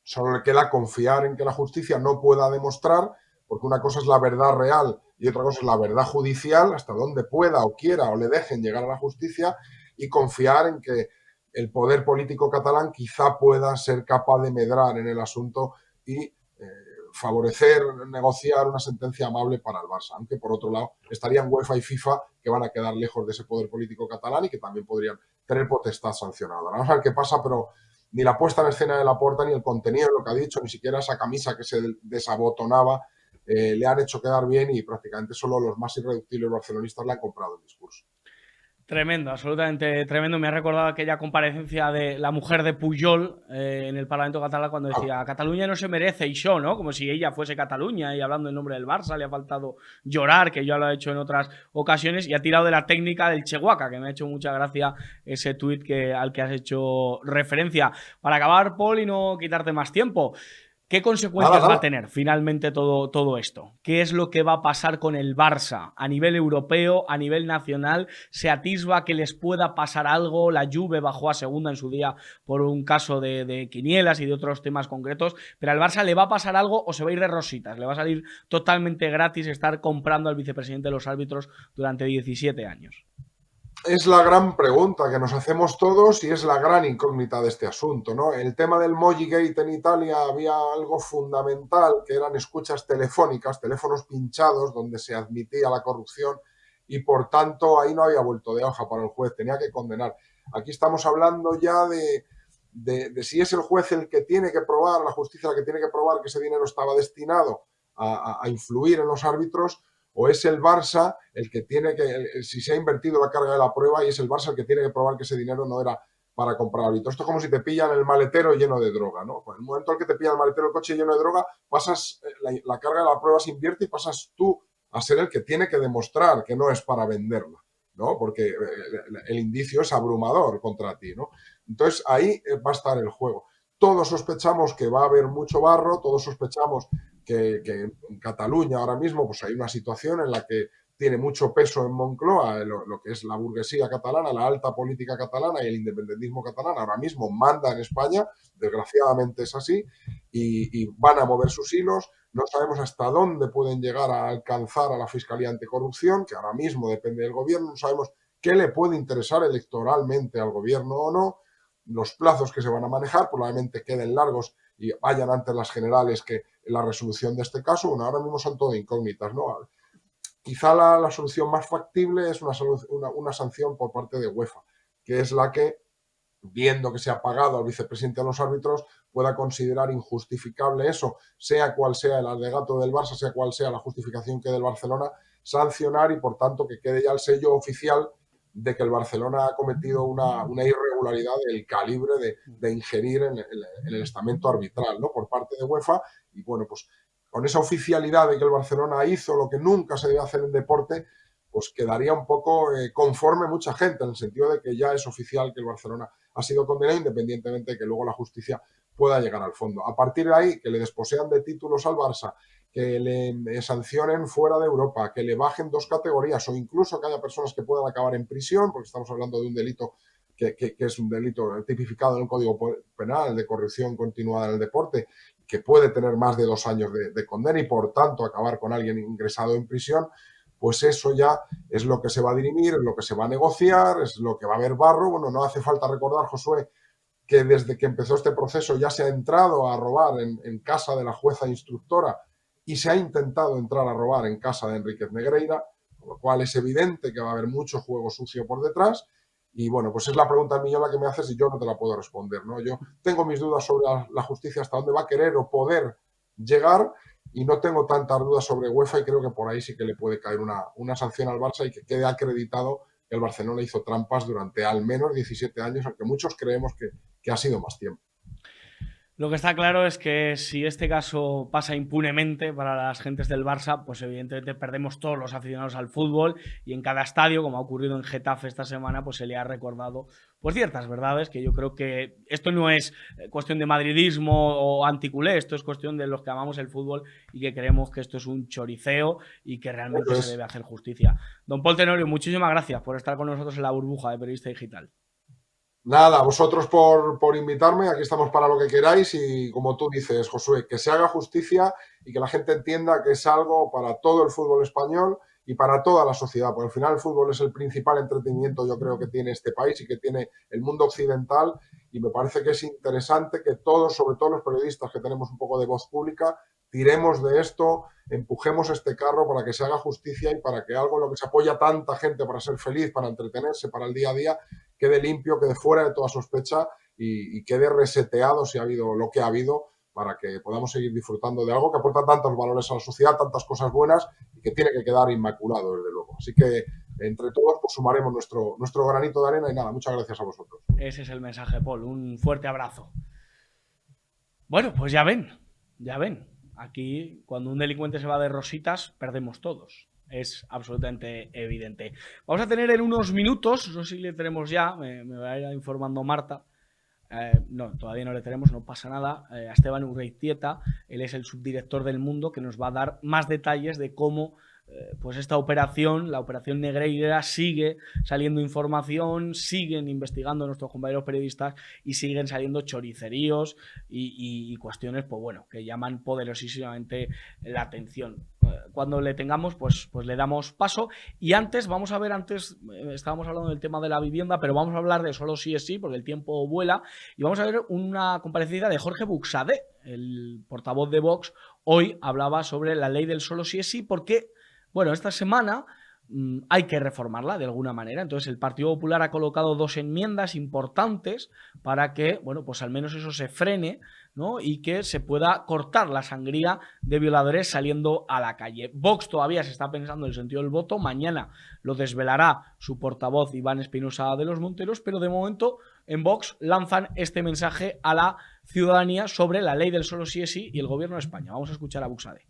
solo le queda confiar en que la justicia no pueda demostrar, porque una cosa es la verdad real y otra cosa es la verdad judicial, hasta donde pueda o quiera o le dejen llegar a la justicia, y confiar en que el poder político catalán quizá pueda ser capaz de medrar en el asunto y favorecer, negociar una sentencia amable para el Barça, aunque por otro lado estarían UEFA y FIFA, que van a quedar lejos de ese poder político catalán y que también podrían tener potestad sancionada. Vamos a ver qué pasa, pero ni la puesta en escena de Laporta, ni el contenido de lo que ha dicho, ni siquiera esa camisa que se desabotonaba, le han hecho quedar bien, y prácticamente solo los más irreductibles barcelonistas le han comprado el discurso. Tremendo, absolutamente tremendo. Me ha recordado aquella comparecencia de la mujer de Pujol en el Parlamento catalán cuando decía Cataluña no se merece y yo, ¿no? Como si ella fuese Cataluña y hablando en nombre del Barça, le ha faltado llorar, que ya lo ha hecho en otras ocasiones, y ha tirado de la técnica del Chehuaca, que me ha hecho mucha gracia ese tuit al que has hecho referencia. Para acabar, Paul, y no quitarte más tiempo, ¿qué consecuencias va a tener finalmente todo esto? ¿Qué es lo que va a pasar con el Barça a nivel europeo, a nivel nacional? ¿Se atisba que les pueda pasar algo? La Juve bajó a segunda en su día por un caso de quinielas y de otros temas concretos, pero al Barça le va a pasar algo o se va a ir de rositas, le va a salir totalmente gratis estar comprando al vicepresidente de los árbitros durante 17 años. Es la gran pregunta que nos hacemos todos y es la gran incógnita de este asunto, ¿no? El tema del Mojigate en Italia, había algo fundamental, que eran escuchas telefónicas, teléfonos pinchados, donde se admitía la corrupción, y por tanto ahí no había vuelto de hoja para el juez, tenía que condenar. Aquí estamos hablando ya de si es el juez el que tiene que probar, la justicia la que tiene que probar que ese dinero estaba destinado a influir en los árbitros, o es el Barça el que tiene que, si se ha invertido la carga de la prueba, y es el Barça el que tiene que probar que ese dinero no era para comprar árbitros. Esto es como si te pillan el maletero lleno de droga, ¿no? Pues en el momento en que te pillan el maletero, el coche lleno de droga, pasas, la carga de la prueba se invierte y pasas tú a ser el que tiene que demostrar que no es para venderla, ¿no? Porque el indicio es abrumador contra ti, ¿no? Entonces ahí va a estar el juego. Todos sospechamos que va a haber mucho barro, todos sospechamos que en Cataluña ahora mismo pues hay una situación en la que tiene mucho peso en Moncloa lo que es la burguesía catalana, la alta política catalana y el independentismo catalán. Ahora mismo manda en España, desgraciadamente es así, y van a mover sus hilos. No sabemos hasta dónde pueden llegar a alcanzar a la Fiscalía Anticorrupción, que ahora mismo depende del gobierno. No sabemos qué le puede interesar electoralmente al gobierno o no. Los plazos que se van a manejar probablemente queden largos y vayan antes las generales que la resolución de este caso. Bueno, ahora mismo son todo incógnitas, ¿no? Quizá la solución más factible es una sanción por parte de UEFA, que es la que, viendo que se ha pagado al vicepresidente de los árbitros, pueda considerar injustificable eso, sea cual sea el alegato del Barça, sea cual sea la justificación que dé el Barcelona, sancionar, y por tanto que quede ya el sello oficial de que el Barcelona ha cometido una irregularidad del calibre de ingerir en el estamento arbitral, ¿no? Por parte de UEFA. Y bueno, pues con esa oficialidad de que el Barcelona hizo lo que nunca se debe hacer en deporte, pues quedaría un poco conforme mucha gente, en el sentido de que ya es oficial que el Barcelona ha sido condenado, independientemente de que luego la justicia pueda llegar al fondo. A partir de ahí, que le desposean de títulos al Barça, que le sancionen fuera de Europa, que le bajen 2 categorías, o incluso que haya personas que puedan acabar en prisión, porque estamos hablando de un delito que es un delito tipificado en el Código Penal de corrupción continuada en el deporte, que puede tener más de 2 años de condena y por tanto acabar con alguien ingresado en prisión. Pues eso ya es lo que se va a dirimir, es lo que se va a negociar, es lo que va a haber barro. Bueno, no hace falta recordar, Josué, que desde que empezó este proceso ya se ha entrado a robar en casa de la jueza instructora y se ha intentado entrar a robar en casa de Enríquez Negreira. Con lo cual es evidente que va a haber mucho juego sucio por detrás. Y bueno, pues es la pregunta del millón la que me haces y yo no te la puedo responder, ¿no? Yo tengo mis dudas sobre la justicia, hasta dónde va a querer o poder llegar, y no tengo tantas dudas sobre UEFA, y creo que por ahí sí que le puede caer una sanción al Barça y que quede acreditado que el Barcelona hizo trampas durante al menos 17 años, aunque muchos creemos que ha sido más tiempo. Lo que está claro es que si este caso pasa impunemente para las gentes del Barça, pues evidentemente perdemos todos los aficionados al fútbol, y en cada estadio, como ha ocurrido en Getafe esta semana, pues se le ha recordado pues ciertas verdades, que yo creo que esto no es cuestión de madridismo o anticulé, esto es cuestión de los que amamos el fútbol y que creemos que esto es un choriceo y que realmente se debe hacer justicia. Don Pol Tenorio, muchísimas gracias por estar con nosotros en la burbuja de Periodista Digital. Nada, a vosotros por invitarme, aquí estamos para lo que queráis, y como tú dices, Josué, que se haga justicia y que la gente entienda que es algo para todo el fútbol español y para toda la sociedad, porque al final el fútbol es el principal entretenimiento, yo creo, que tiene este país y que tiene el mundo occidental, y me parece que es interesante que todos, sobre todo los periodistas que tenemos un poco de voz pública, tiremos de esto, empujemos este carro para que se haga justicia y para que algo en lo que se apoya tanta gente para ser feliz, para entretenerse, para el día a día, quede limpio, quede fuera de toda sospecha y quede reseteado si ha habido lo que ha habido, para que podamos seguir disfrutando de algo que aporta tantos valores a la sociedad, tantas cosas buenas, y que tiene que quedar inmaculado, desde luego. Así que entre todos pues sumaremos nuestro granito de arena, y nada, muchas gracias a vosotros. Ese es el mensaje, Paul. Un fuerte abrazo. Bueno, pues ya ven. Aquí, cuando un delincuente se va de rositas, perdemos todos. Es absolutamente evidente. Vamos a tener en unos minutos, no sé si le tenemos ya, me va a ir informando Marta. No, todavía no le tenemos, no pasa nada. A Esteban Urreiztieta, él es el subdirector del Mundo, que nos va a dar más detalles de cómo pues esta operación, la operación Negreira, sigue saliendo información, siguen investigando nuestros compañeros periodistas y siguen saliendo choriceríos y cuestiones, pues bueno, que llaman poderosísimamente la atención. Cuando le tengamos, pues le damos paso. Y antes, vamos a ver, estábamos hablando del tema de la vivienda, pero vamos a hablar de Solo sí es sí, porque el tiempo vuela, y vamos a ver una comparecida de Jorge Buxadé, el portavoz de Vox. Hoy hablaba sobre la ley del solo sí es sí, porque bueno, esta semana hay que reformarla de alguna manera. Entonces el Partido Popular ha colocado 2 enmiendas importantes para que, bueno, pues al menos eso se frene, ¿no? Y que se pueda cortar la sangría de violadores saliendo a la calle. Vox todavía se está pensando en el sentido del voto. Mañana lo desvelará su portavoz Iván Espinosa de los Monteros, pero de momento en Vox lanzan este mensaje a la ciudadanía sobre la ley del solo sí es sí y el gobierno de España. Vamos a escuchar a Buxadé.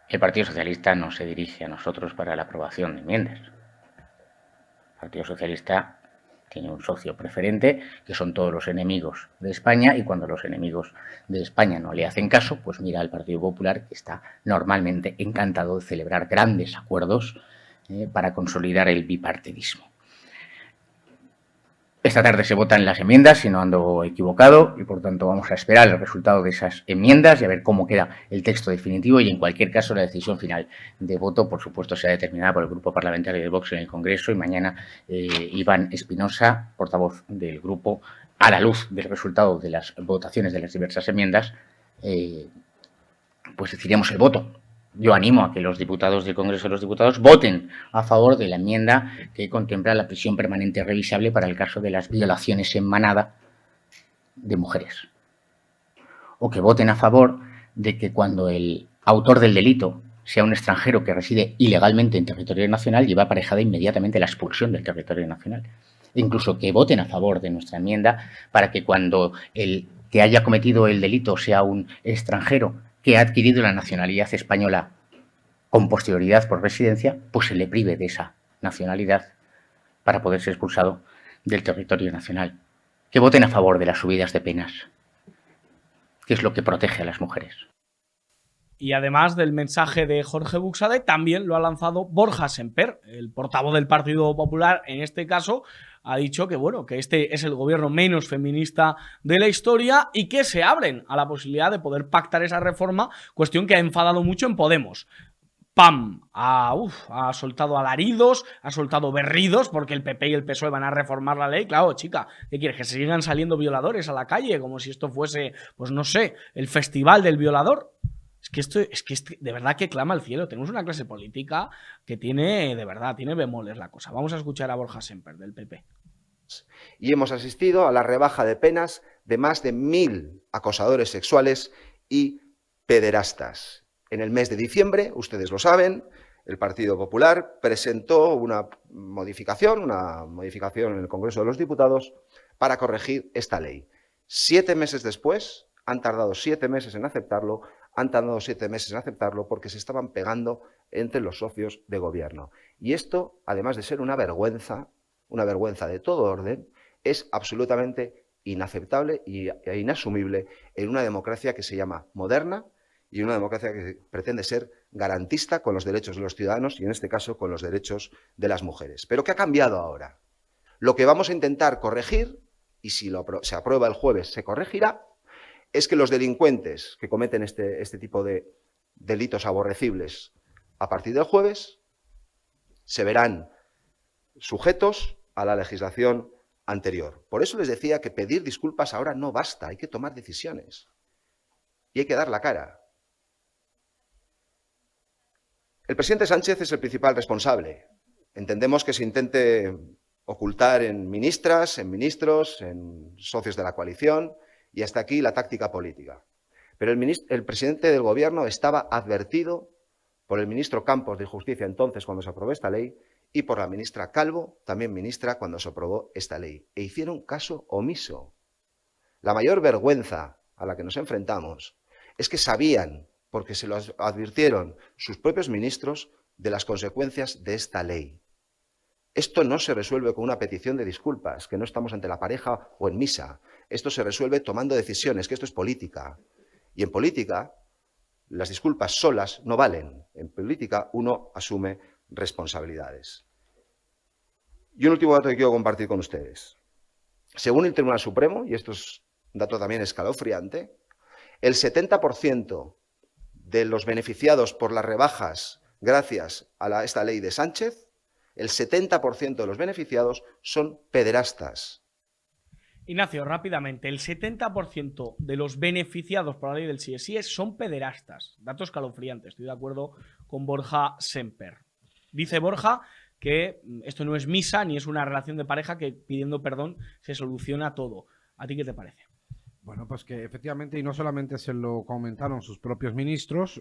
El Partido Socialista no se dirige a nosotros para la aprobación de enmiendas. El Partido Socialista tiene un socio preferente, que son todos los enemigos de España, y cuando los enemigos de España no le hacen caso, pues mira al Partido Popular, que está normalmente encantado de celebrar grandes acuerdos para consolidar el bipartidismo. Esta tarde se votan las enmiendas, si no ando equivocado, y por tanto vamos a esperar el resultado de esas enmiendas y a ver cómo queda el texto definitivo, y en cualquier caso la decisión final de voto, por supuesto, será determinada por el grupo parlamentario de Vox en el Congreso, y mañana Iván Espinosa, portavoz del grupo, a la luz del resultado de las votaciones de las diversas enmiendas, pues decidiremos el voto. Yo animo a que los diputados del Congreso de los Diputados voten a favor de la enmienda que contempla la prisión permanente revisable para el caso de las violaciones en manada de mujeres. O que voten a favor de que cuando el autor del delito sea un extranjero que reside ilegalmente en territorio nacional, lleva aparejada inmediatamente la expulsión del territorio nacional. E incluso que voten a favor de nuestra enmienda para que cuando el que haya cometido el delito sea un extranjero que ha adquirido la nacionalidad española con posterioridad por residencia, pues se le prive de esa nacionalidad para poder ser expulsado del territorio nacional. Que voten a favor de las subidas de penas, que es lo que protege a las mujeres. Y además del mensaje de Jorge Buxadé, también lo ha lanzado Borja Semper, el portavoz del Partido Popular. En este caso ha dicho que, bueno, que este es el gobierno menos feminista de la historia y que se abren a la posibilidad de poder pactar esa reforma, cuestión que ha enfadado mucho en Podemos. ¡Pam! Ha soltado alaridos, ha soltado berridos, porque el PP y el PSOE van a reformar la ley. Claro, chica, ¿qué quieres? ¿Que sigan saliendo violadores a la calle? Como si esto fuese, pues no sé, el festival del violador. Es que de verdad que clama al cielo. Tenemos una clase política que tiene, de verdad, tiene bemoles la cosa. Vamos a escuchar a Borja Semper, del PP. Y hemos asistido a la rebaja de penas de más de 1000 acosadores sexuales y pederastas. En el mes de diciembre, ustedes lo saben, el Partido Popular presentó una modificación en el Congreso de los Diputados para corregir esta ley. 7 meses después, han tardado 7 meses en aceptarlo, porque se estaban pegando entre los socios de gobierno. Y esto, además de ser una vergüenza de todo orden, es absolutamente inaceptable e inasumible en una democracia que se llama moderna y en una democracia que pretende ser garantista con los derechos de los ciudadanos y, en este caso, con los derechos de las mujeres. ¿Pero qué ha cambiado ahora? Lo que vamos a intentar corregir, y si se aprueba el jueves se corregirá, es que los delincuentes que cometen este tipo de delitos aborrecibles a partir del jueves se verán sujetos a la legislación anterior. Por eso les decía que pedir disculpas ahora no basta, hay que tomar decisiones y hay que dar la cara. El presidente Sánchez es el principal responsable. Entendemos que se intente ocultar en ministras, en ministros, en socios de la coalición y hasta aquí la táctica política. Pero el presidente del gobierno estaba advertido por el ministro Campos de Justicia entonces cuando se aprobó esta ley y por la ministra Calvo, también ministra, cuando se aprobó esta ley. E hicieron caso omiso. La mayor vergüenza a la que nos enfrentamos es que sabían, porque se lo advirtieron sus propios ministros, de las consecuencias de esta ley. Esto no se resuelve con una petición de disculpas, que no estamos ante la pareja o en misa. Esto se resuelve tomando decisiones, que esto es política. Y en política, las disculpas solas no valen. En política, uno asume responsabilidades. Y un último dato que quiero compartir con ustedes. Según el Tribunal Supremo, y esto es un dato también escalofriante, el 70% de los beneficiados por las rebajas gracias a esta ley de Sánchez, el 70% de los beneficiados son pederastas. Ignacio, rápidamente, el 70% de los beneficiados por la ley del sí es sí son pederastas. Dato escalofriante, estoy de acuerdo con Borja Semper. Dice Borja que esto no es misa ni es una relación de pareja que pidiendo perdón se soluciona todo. ¿A ti qué te parece? Bueno, pues que efectivamente, y no solamente se lo comentaron sus propios ministros,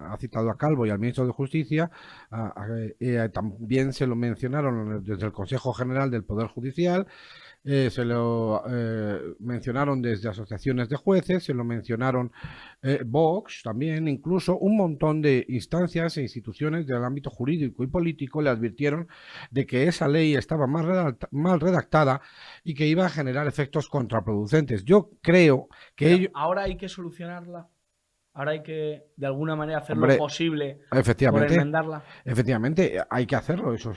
ha citado a Calvo y al ministro de Justicia, también se lo mencionaron desde el Consejo General del Poder Judicial, se lo mencionaron desde asociaciones de jueces, se lo mencionaron Vox también, incluso un montón de instancias e instituciones del ámbito jurídico y político le advirtieron de que esa ley estaba mal redactada y que iba a generar efectos contraproducentes. Yo creo que ahora hay que solucionarla. Ahora hay que, de alguna manera, hacer Hombre, lo posible efectivamente, por enmendarla. Efectivamente, hay que hacerlo. Eso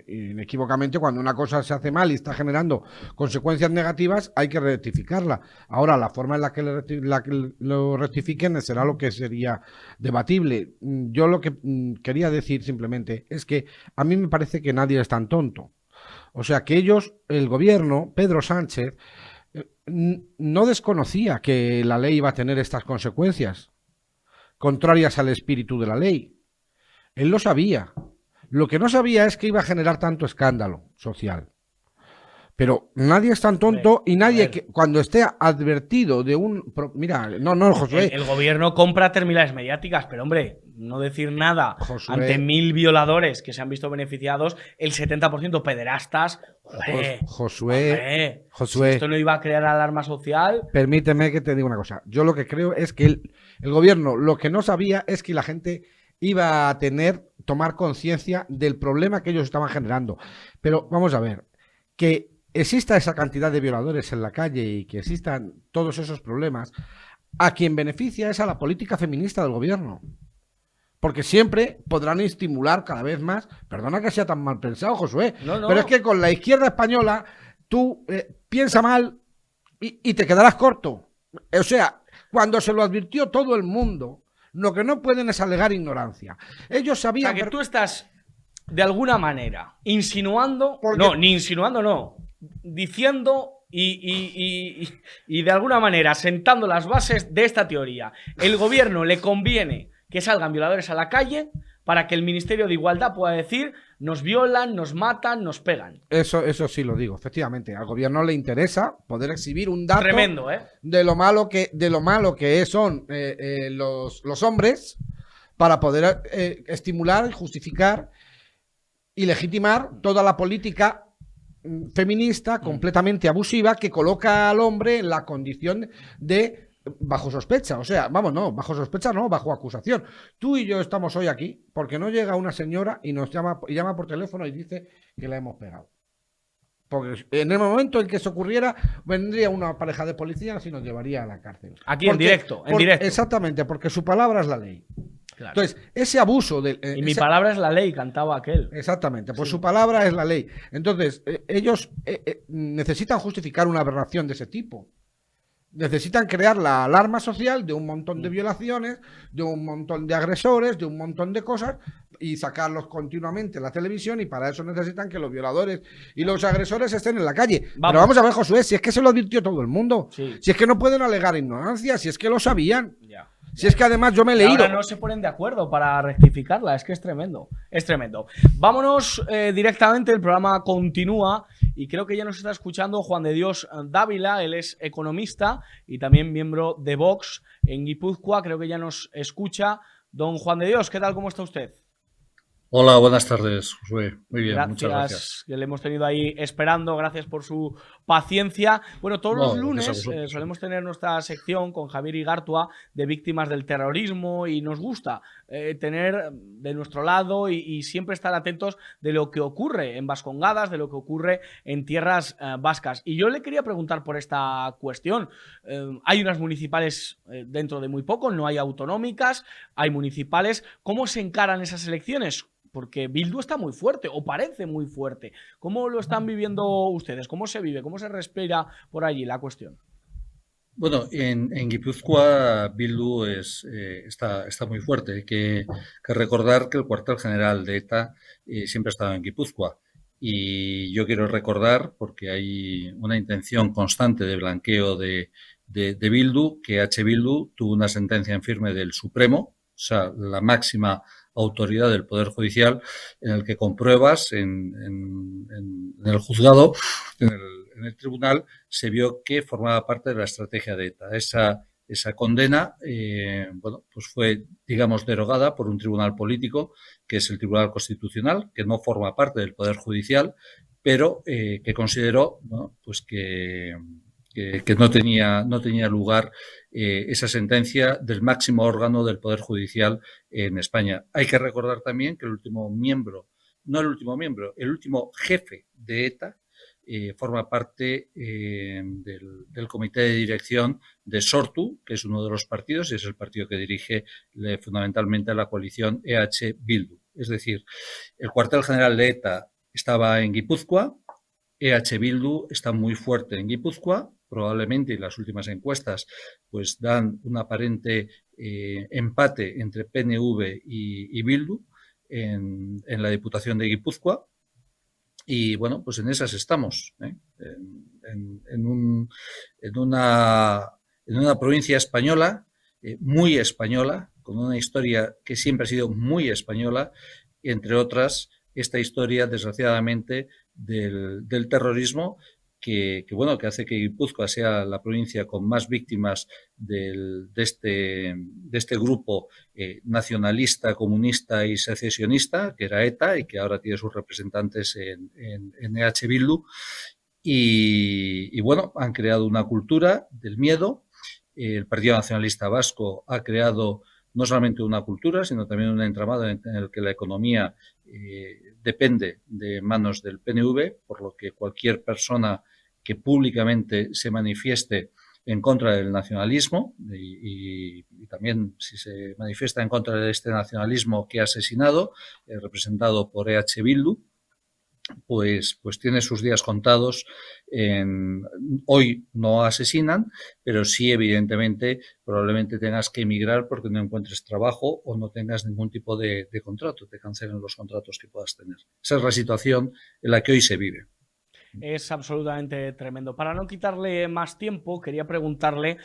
inequívocamente, cuando una cosa se hace mal y está generando consecuencias negativas, hay que rectificarla. Ahora, la forma en la que lo rectifiquen será lo que sería debatible. Yo lo que quería decir simplemente es que a mí me parece que nadie es tan tonto. O sea, que ellos, el gobierno, Pedro Sánchez, no desconocía que la ley iba a tener estas consecuencias contrarias al espíritu de la ley. Él lo sabía. Lo que no sabía es que iba a generar tanto escándalo social. Pero nadie es tan tonto y nadie que cuando esté advertido de un... Mira, no, Josué. El gobierno compra terminales mediáticas, pero hombre, no decir nada Josué, ante 1000 violadores que se han visto beneficiados, el 70% pederastas. Josué, si esto no iba a crear alarma social. Permíteme que te diga una cosa. Yo lo que creo es que el gobierno lo que no sabía es que la gente iba a tomar conciencia del problema que ellos estaban generando. Pero vamos a ver, que exista esa cantidad de violadores en la calle y que existan todos esos problemas, a quien beneficia es a la política feminista del gobierno. Porque siempre podrán estimular cada vez más, perdona que sea tan mal pensado, Josué, pero es que con la izquierda española tú piensa mal y te quedarás corto. O sea, cuando se lo advirtió todo el mundo, lo que no pueden es alegar ignorancia. Ellos sabían... O sea, que tú estás, de alguna manera, insinuando... Porque... No, ni insinuando, no. Diciendo y de alguna manera sentando las bases de esta teoría, el gobierno le conviene que salgan violadores a la calle para que el Ministerio de Igualdad pueda decir nos violan, nos matan, nos pegan. Eso sí lo digo, efectivamente. Al gobierno le interesa poder exhibir un dato Tremendo, ¿eh? de lo malo que son los hombres para poder estimular, justificar y legitimar toda la política feminista completamente abusiva que coloca al hombre en la condición de bajo sospecha, o sea, vamos, no, bajo sospecha no, bajo acusación. Tú y yo estamos hoy aquí porque no llega una señora y nos llama por teléfono y dice que la hemos pegado. Porque en el momento en que eso ocurriera, vendría una pareja de policías y nos llevaría a la cárcel. Aquí en directo. Exactamente, porque su palabra es la ley. Claro. Entonces, ese abuso de... y mi palabra es la ley, cantaba aquel. Exactamente, pues Sí. su palabra es la ley. Entonces, ellos necesitan justificar una aberración de ese tipo. Necesitan crear la alarma social de un montón de violaciones, de un montón de agresores, de un montón de cosas y sacarlos continuamente en la televisión, y para eso necesitan que los violadores y los agresores estén en la calle. Vamos. Pero vamos a ver, Josué, si es que se lo advirtió todo el mundo. Sí. Si es que no pueden alegar ignorancia, si es que lo sabían. Ya. Si es que además yo me he Y leído. ahora no se ponen de acuerdo para rectificarla, es que es tremendo, es tremendo. Vámonos directamente, el programa continúa y creo que ya nos está escuchando Juan de Dios Dávila, él es economista y también miembro de Vox en Guipúzcoa, creo que ya nos escucha. Don Juan de Dios, ¿qué tal? ¿Cómo está usted? Hola, buenas tardes, Josué. Muy bien, Gracias, muchas gracias. que le hemos tenido ahí esperando, gracias por su paciencia. Bueno, todos los No, lunes gracias a vosotros. solemos tener nuestra sección con Javier Igartua de víctimas del terrorismo y nos gusta tener de nuestro lado y siempre estar atentos de lo que ocurre en Vascongadas, de lo que ocurre en tierras vascas. Y yo le quería preguntar por esta cuestión. Hay unas municipales dentro de muy poco, no hay autonómicas, hay municipales. ¿Cómo se encaran esas elecciones? Porque Bildu está muy fuerte, o parece muy fuerte. ¿Cómo lo están viviendo ustedes? ¿Cómo se vive? ¿Cómo se respira por allí la cuestión? Bueno, en Guipúzcoa Bildu está muy fuerte. Hay que recordar que el cuartel general de ETA siempre ha estado en Guipúzcoa. Y yo quiero recordar, porque hay una intención constante de blanqueo de Bildu, que H. Bildu tuvo una sentencia en firme del Supremo, o sea, la máxima autoridad del Poder Judicial, en el que compruebas en el juzgado, en el tribunal, se vio que formaba parte de la estrategia de ETA. Esa condena, bueno, pues fue, digamos, derogada por un tribunal político, que es el Tribunal Constitucional, que no forma parte del Poder Judicial, pero que consideró, ¿no?, pues que no tenía lugar esa sentencia del máximo órgano del Poder Judicial en España. Hay que recordar también que el último jefe de ETA forma parte del comité de dirección de Sortu, que es uno de los partidos y es el partido que dirige fundamentalmente a la coalición EH Bildu. Es decir, el cuartel general de ETA estaba en Guipúzcoa, EH Bildu está muy fuerte en Guipúzcoa, probablemente las últimas encuestas pues dan un aparente empate entre PNV y Bildu en la Diputación de Guipúzcoa. Y bueno, pues en esas estamos, ¿eh? En una provincia española, muy española, con una historia que siempre ha sido muy española, entre otras, esta historia, desgraciadamente, del terrorismo, que hace que Guipúzcoa sea la provincia con más víctimas de este grupo nacionalista, comunista y secesionista, que era ETA y que ahora tiene sus representantes en EH Bildu. Y bueno, han creado una cultura del miedo. El Partido Nacionalista Vasco ha creado no solamente una cultura, sino también un entramado en el que la economía depende de manos del PNV, por lo que cualquier persona que públicamente se manifieste en contra del nacionalismo y también si se manifiesta en contra de este nacionalismo que ha asesinado, representado por EH Bildu, pues tiene sus días contados. Hoy no asesinan, pero sí, evidentemente, probablemente tengas que emigrar porque no encuentres trabajo o no tengas ningún tipo de contrato, te cancelen los contratos que puedas tener. Esa es la situación en la que hoy se vive. es absolutamente tremendo. Para no quitarle más tiempo, quería preguntarle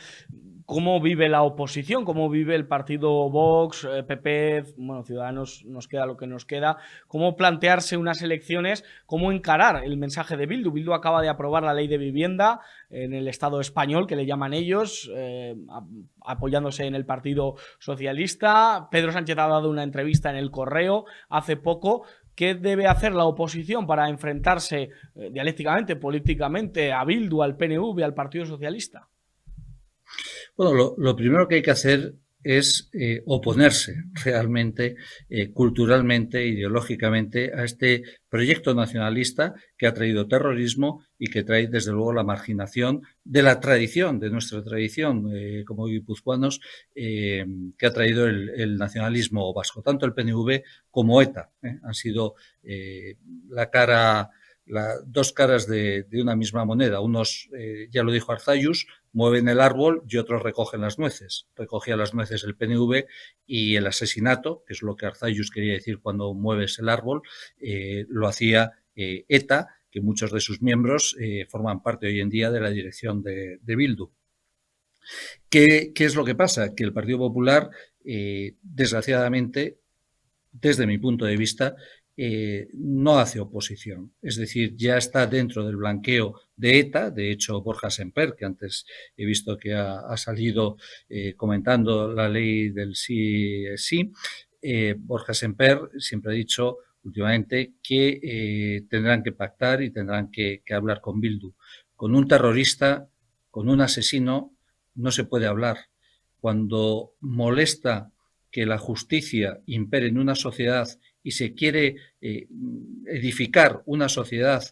cómo vive la oposición, cómo vive el partido Vox, PP, bueno, Ciudadanos, nos queda lo que nos queda, cómo plantearse unas elecciones, cómo encarar el mensaje de Bildu. Bildu acaba de aprobar la ley de vivienda en el Estado español, que le llaman ellos, apoyándose en el Partido Socialista. Pedro Sánchez ha dado una entrevista en El Correo hace poco. ¿Qué debe hacer la oposición para enfrentarse dialécticamente, políticamente, a Bildu, al PNV, al Partido Socialista? Bueno, lo primero que hay que hacer es oponerse realmente, culturalmente, ideológicamente, a este proyecto nacionalista que ha traído terrorismo y que trae, desde luego, la marginación de la tradición, de nuestra tradición como guipuzcoanos, que ha traído el nacionalismo vasco. Tanto el PNV como ETA han sido dos caras de una misma moneda. Unos, ya lo dijo Arzayus, mueven el árbol y otros recogen las nueces. Recogía las nueces el PNV y el asesinato, que es lo que Arzayus quería decir cuando mueves el árbol, lo hacía ETA, que muchos de sus miembros forman parte hoy en día de la dirección de Bildu. ¿Qué es lo que pasa? Que el Partido Popular, desgraciadamente, desde mi punto de vista, no hace oposición. Es decir, ya está dentro del blanqueo de ETA. De hecho, Borja Semper, que antes he visto que ha salido comentando la ley del sí es sí, Borja Semper siempre ha dicho últimamente que tendrán que pactar y tendrán que hablar con Bildu. Con un terrorista, con un asesino, no se puede hablar. Cuando molesta que la justicia impere en una sociedad y se quiere edificar una sociedad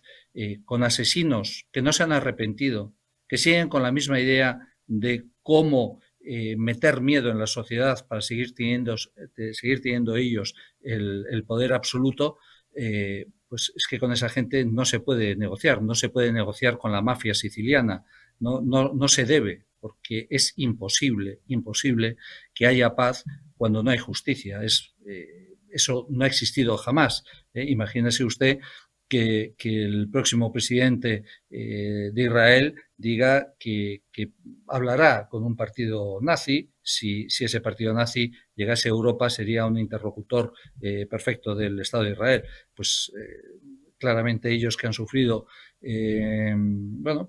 con asesinos que no se han arrepentido, que siguen con la misma idea de cómo meter miedo en la sociedad para seguir teniendo ellos el poder absoluto, pues es que con esa gente no se puede negociar con la mafia siciliana, no se debe, porque es imposible que haya paz cuando no hay justicia. Eso no ha existido jamás. Imagínese usted que el próximo presidente de Israel diga que hablará con un partido nazi. Si ese partido nazi llegase a Europa, sería un interlocutor perfecto del Estado de Israel. Pues claramente ellos que han sufrido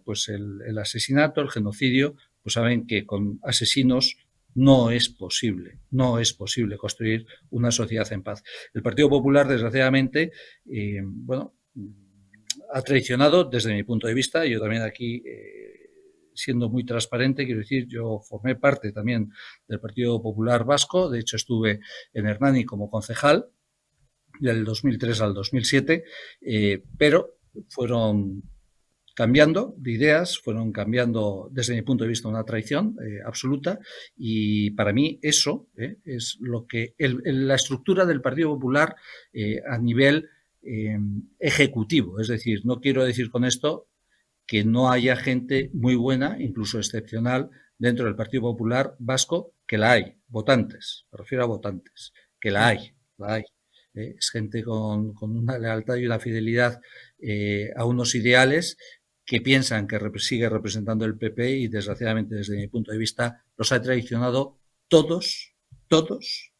pues el asesinato, el genocidio, pues saben que con asesinos no es posible construir una sociedad en paz. El Partido Popular, desgraciadamente, ha traicionado desde mi punto de vista. Yo también aquí, siendo muy transparente, quiero decir, yo formé parte también del Partido Popular Vasco. De hecho, estuve en Hernani como concejal del 2003 al 2007, pero fueron cambiando de ideas, fueron cambiando, desde mi punto de vista, una traición absoluta, y para mí eso es lo que la estructura del Partido Popular a nivel ejecutivo. Es decir, no quiero decir con esto que no haya gente muy buena, incluso excepcional, dentro del Partido Popular Vasco, que la hay, votantes, me refiero a votantes, que la hay. Es gente con una lealtad y una fidelidad a unos ideales que piensan que sigue representando el PP y, desgraciadamente, desde mi punto de vista, los ha traicionado todos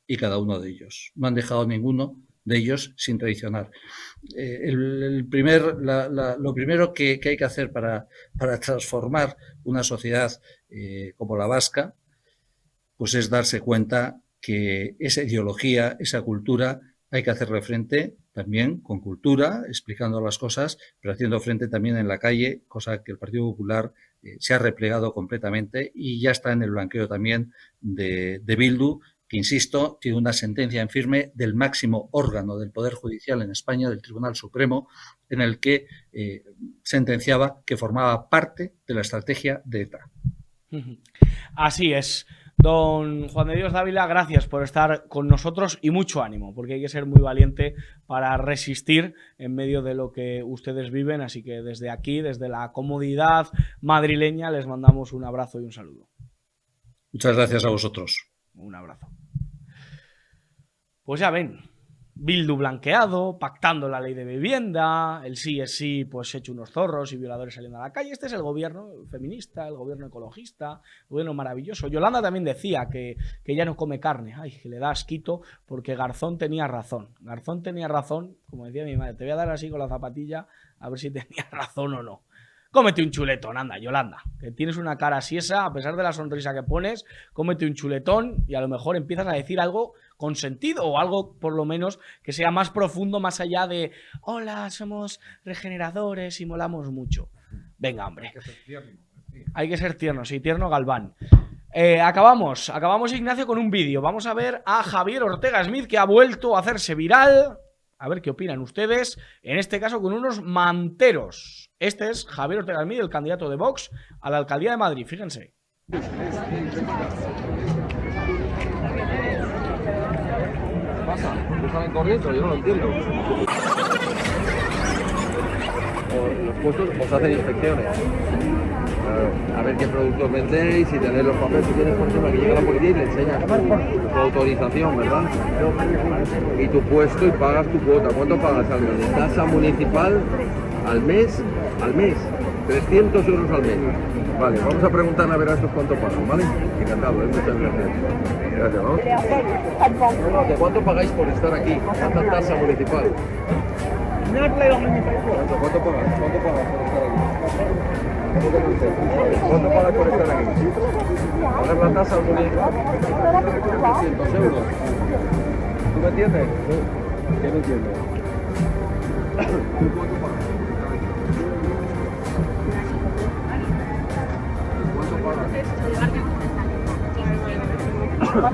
y cada uno de ellos. No han dejado ninguno de ellos sin traicionar. Lo primero que hay que hacer para transformar una sociedad como la vasca, pues es darse cuenta que esa ideología, esa cultura, hay que hacerle frente también con cultura, explicando las cosas, pero haciendo frente también en la calle, cosa que el Partido Popular se ha replegado completamente y ya está en el blanqueo también de Bildu, que, insisto, tiene una sentencia en firme del máximo órgano del Poder Judicial en España, del Tribunal Supremo, en el que sentenciaba que formaba parte de la estrategia de ETA. Así es. Don Juan de Dios Dávila, gracias por estar con nosotros y mucho ánimo, porque hay que ser muy valiente para resistir en medio de lo que ustedes viven. Así que desde aquí, desde la comodidad madrileña, les mandamos un abrazo y un saludo. Muchas gracias a vosotros. Un abrazo. Pues ya ven, Bildu blanqueado, pactando la ley de vivienda, el sí es sí, pues hecho unos zorros y violadores saliendo a la calle. Este es el gobierno feminista, el gobierno ecologista, el gobierno maravilloso. Yolanda también decía que ella no come carne, ay, que le da asquito porque Garzón tenía razón. Garzón tenía razón, como decía mi madre, te voy a dar así con la zapatilla a ver si tenía razón o no. Cómete un chuletón, anda, Yolanda, que tienes una cara así esa, a pesar de la sonrisa que pones, cómete un chuletón y a lo mejor empiezas a decir algo con sentido o algo por lo menos que sea más profundo, más allá de hola, somos regeneradores y molamos mucho. Venga, hombre. Hay que ser tierno. Hay que ser tierno, sí, tierno Galván. Acabamos, Ignacio, con un vídeo. Vamos a ver a Javier Ortega Smith, que ha vuelto a hacerse viral. A ver qué opinan ustedes, en este caso con unos manteros. Este es Javier Ortega Smith, el candidato de Vox a la alcaldía de Madrid, fíjense. Pasa, salen corriendo, yo no lo entiendo. Los puestos os hacen inspecciones. A ver qué productos vendéis, si tenéis los papeles. Si tienes, por ejemplo, que llega la policía y le enseñas tu autorización, ¿verdad? Y tu puesto y pagas tu cuota. ¿Cuánto pagas al mes? Tasa municipal al mes, 300 euros al mes. Vale, vamos a preguntarle a ver a estos cuánto pagan, ¿vale? Encantado, muchas gracias. Gracias, ¿no? ¿De cuánto pagáis por estar aquí? ¿Cuánta tasa municipal? ¿Cuánto pagas? ¿Cuánto pagas por estar aquí? ¿Cuánto pagas por estar aquí? ¿Pagar la tasa municipal? 300 euros. ¿Tú me entiendes? ¿Qué no entiendes? ¿Cuánto pagas? ¿Cuánto pagas?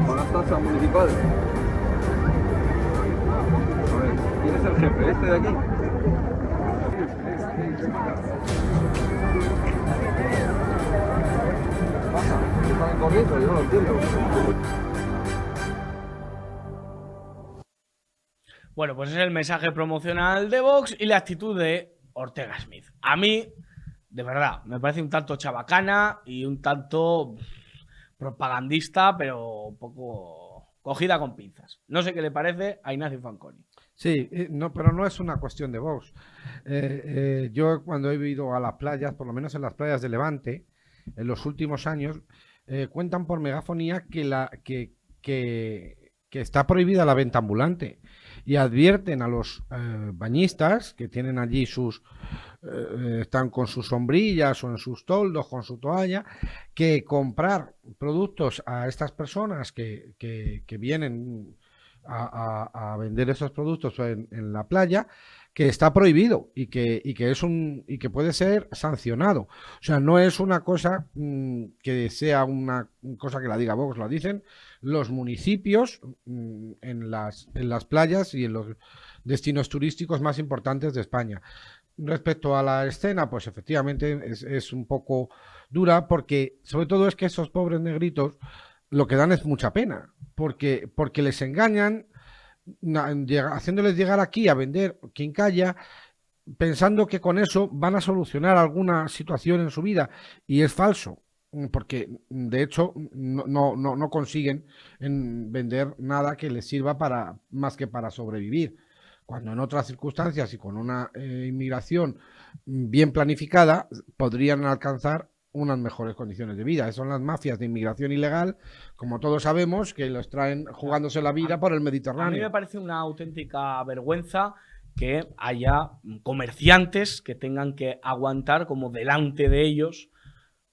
¿Pagas tasa municipal? A ver, ¿quién es el jefe? ¿Este de aquí? Pasa, están corriendo, yo no lo entiendo. Bueno, pues es el mensaje promocional de Vox y la actitud de Ortega Smith. A mí, de verdad, me parece un tanto chabacana y un tanto propagandista, pero un poco cogida con pinzas. No sé qué le parece a Ignacio Fanconi. Sí, no, pero no es una cuestión de Vox. Yo cuando he ido a las playas, por lo menos en las playas de Levante, en los últimos años, cuentan por megafonía que está prohibida la venta ambulante y advierten a los bañistas que tienen allí están con sus sombrillas o en sus toldos con su toalla, que comprar productos a estas personas que vienen a vender esos productos en la playa, que está prohibido y que puede ser sancionado. O sea, no es una cosa que sea una cosa que la diga Vox, la dicen los municipios en las playas y en los destinos turísticos más importantes de España. Respecto a la escena, pues efectivamente es un poco dura, porque sobre todo es que esos pobres negritos lo que dan es mucha pena, porque les engañan, haciéndoles llegar aquí a vender quincalla, pensando que con eso van a solucionar alguna situación en su vida, y es falso, porque de hecho no consiguen vender nada que les sirva más que para sobrevivir, cuando en otras circunstancias y con una inmigración bien planificada podrían alcanzar unas mejores condiciones de vida. Son las mafias de inmigración ilegal, como todos sabemos, que los traen jugándose la vida por el Mediterráneo. A mí me parece una auténtica vergüenza que haya comerciantes que tengan que aguantar como delante de ellos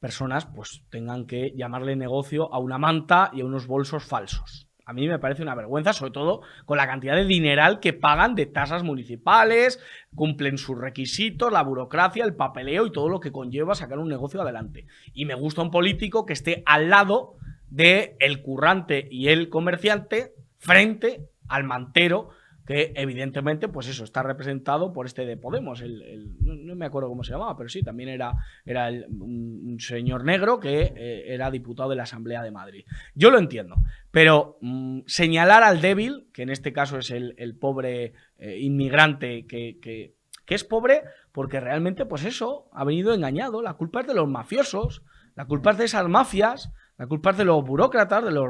personas pues tengan que llamarle negocio a una manta y a unos bolsos falsos. A mí me parece una vergüenza, sobre todo con la cantidad de dineral que pagan de tasas municipales, cumplen sus requisitos, la burocracia, el papeleo y todo lo que conlleva sacar un negocio adelante. Y me gusta un político que esté al lado del currante y el comerciante frente al mantero, que evidentemente, pues eso, está representado por este de Podemos, no me acuerdo cómo se llamaba, pero sí, también era un señor negro que era diputado de la Asamblea de Madrid. Yo lo entiendo, pero señalar al débil, que en este caso es el pobre inmigrante que es pobre porque realmente, pues eso, ha venido engañado. La culpa es de los mafiosos, la culpa es de esas mafias, la culpa es de los burócratas, de los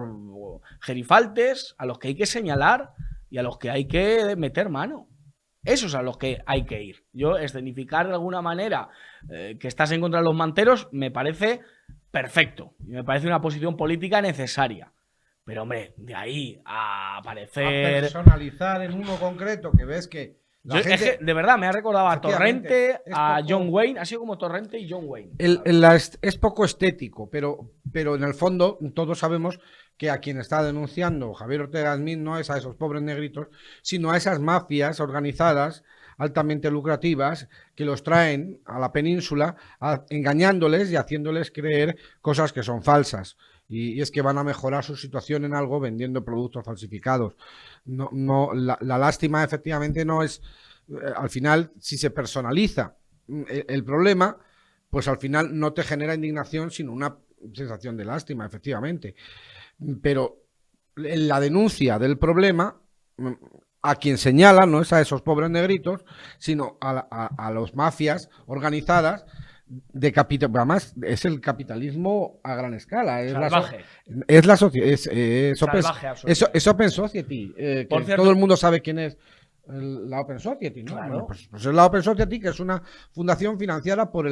gerifaltes, a los que hay que señalar y a los que hay que meter mano. Esos a los que hay que ir. Yo, escenificar de alguna manera que estás en contra de los manteros me parece perfecto. Y me parece una posición política necesaria. Pero, hombre, de ahí a aparecer... A personalizar en uno concreto, que ves que la gente... Es que, de verdad, me ha recordado a Torrente, es a poco... John Wayne. Ha sido como Torrente y John Wayne. Es poco estético, pero en el fondo todos sabemos que a quien está denunciando Javier Ortega Smith no es a esos pobres negritos, sino a esas mafias organizadas altamente lucrativas que los traen a la península engañándoles y haciéndoles creer cosas que son falsas. Y es que van a mejorar su situación en algo vendiendo productos falsificados. La lástima efectivamente no es, al final, si se personaliza el problema, pues al final no te genera indignación, sino una sensación de lástima, efectivamente. Pero la denuncia del problema, a quien señala no es a esos pobres negritos, sino a los mafias organizadas de capital. Además, es el capitalismo a gran escala. Es salvaje. Es Open Society. Que cierto, todo el mundo sabe quién es la Open Society, ¿no? Claro. Bueno, pues es la Open Society, que es una fundación financiada por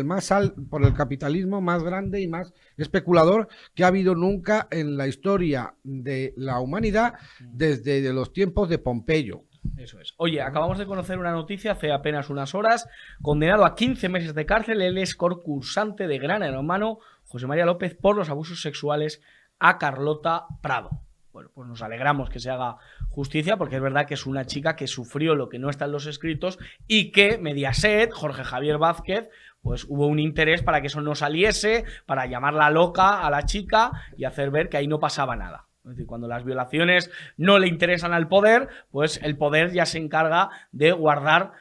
por el capitalismo más grande y más especulador que ha habido nunca en la historia de la humanidad desde los tiempos de Pompeyo. Eso es. Oye, acabamos de conocer una noticia hace apenas unas horas. Condenado a 15 meses de cárcel el ex concursante de Gran Hermano, José María López, por los abusos sexuales a Carlota Prado. Bueno, pues nos alegramos que se haga justicia, porque es verdad que es una chica que sufrió lo que no está en los escritos y que Mediaset, Jorge Javier Vázquez, pues hubo un interés para que eso no saliese, para llamarla loca a la chica y hacer ver que ahí no pasaba nada. Es decir, cuando las violaciones no le interesan al poder, pues el poder ya se encarga de guardar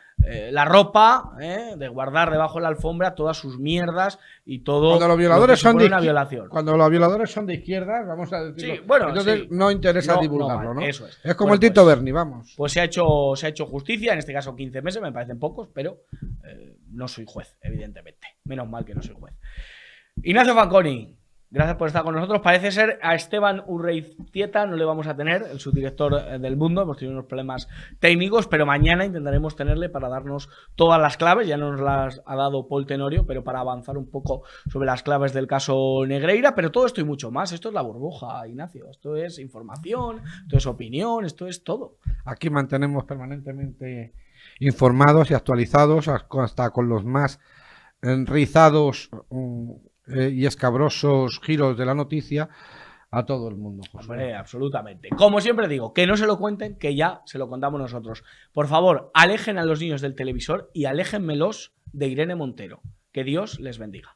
la ropa, de guardar debajo de la alfombra todas sus mierdas y todo. Cuando los violadores son de una violación. Cuando los violadores son de izquierdas, vamos a decirlo. Sí, bueno, entonces sí. no interesa No, divulgarlo, ¿no? Eso es. Es como Bueno, el Tito pues, Berni, vamos. Pues se ha hecho justicia, en este caso 15 meses, me parecen pocos, pero no soy juez, evidentemente. Menos mal que no soy juez. Ignacio Fanconi, gracias por estar con nosotros. Parece ser a Esteban Urreiztieta no le vamos a tener, el subdirector del Mundo. Hemos tenido unos problemas técnicos, pero mañana intentaremos tenerle para darnos todas las claves. Ya nos las ha dado Paul Tenorio, pero para avanzar un poco sobre las claves del caso Negreira. Pero todo esto y mucho más. Esto es La Burbuja, Ignacio. Esto es información, esto es opinión, esto es todo. Aquí mantenemos permanentemente informados y actualizados, hasta con los más rizados y escabrosos giros de la noticia a todo el mundo, José. Hombre, absolutamente. Como siempre digo, que no se lo cuenten, que ya se lo contamos nosotros. Por favor, alejen a los niños del televisor y aléjenmelos de Irene Montero. Que Dios les bendiga.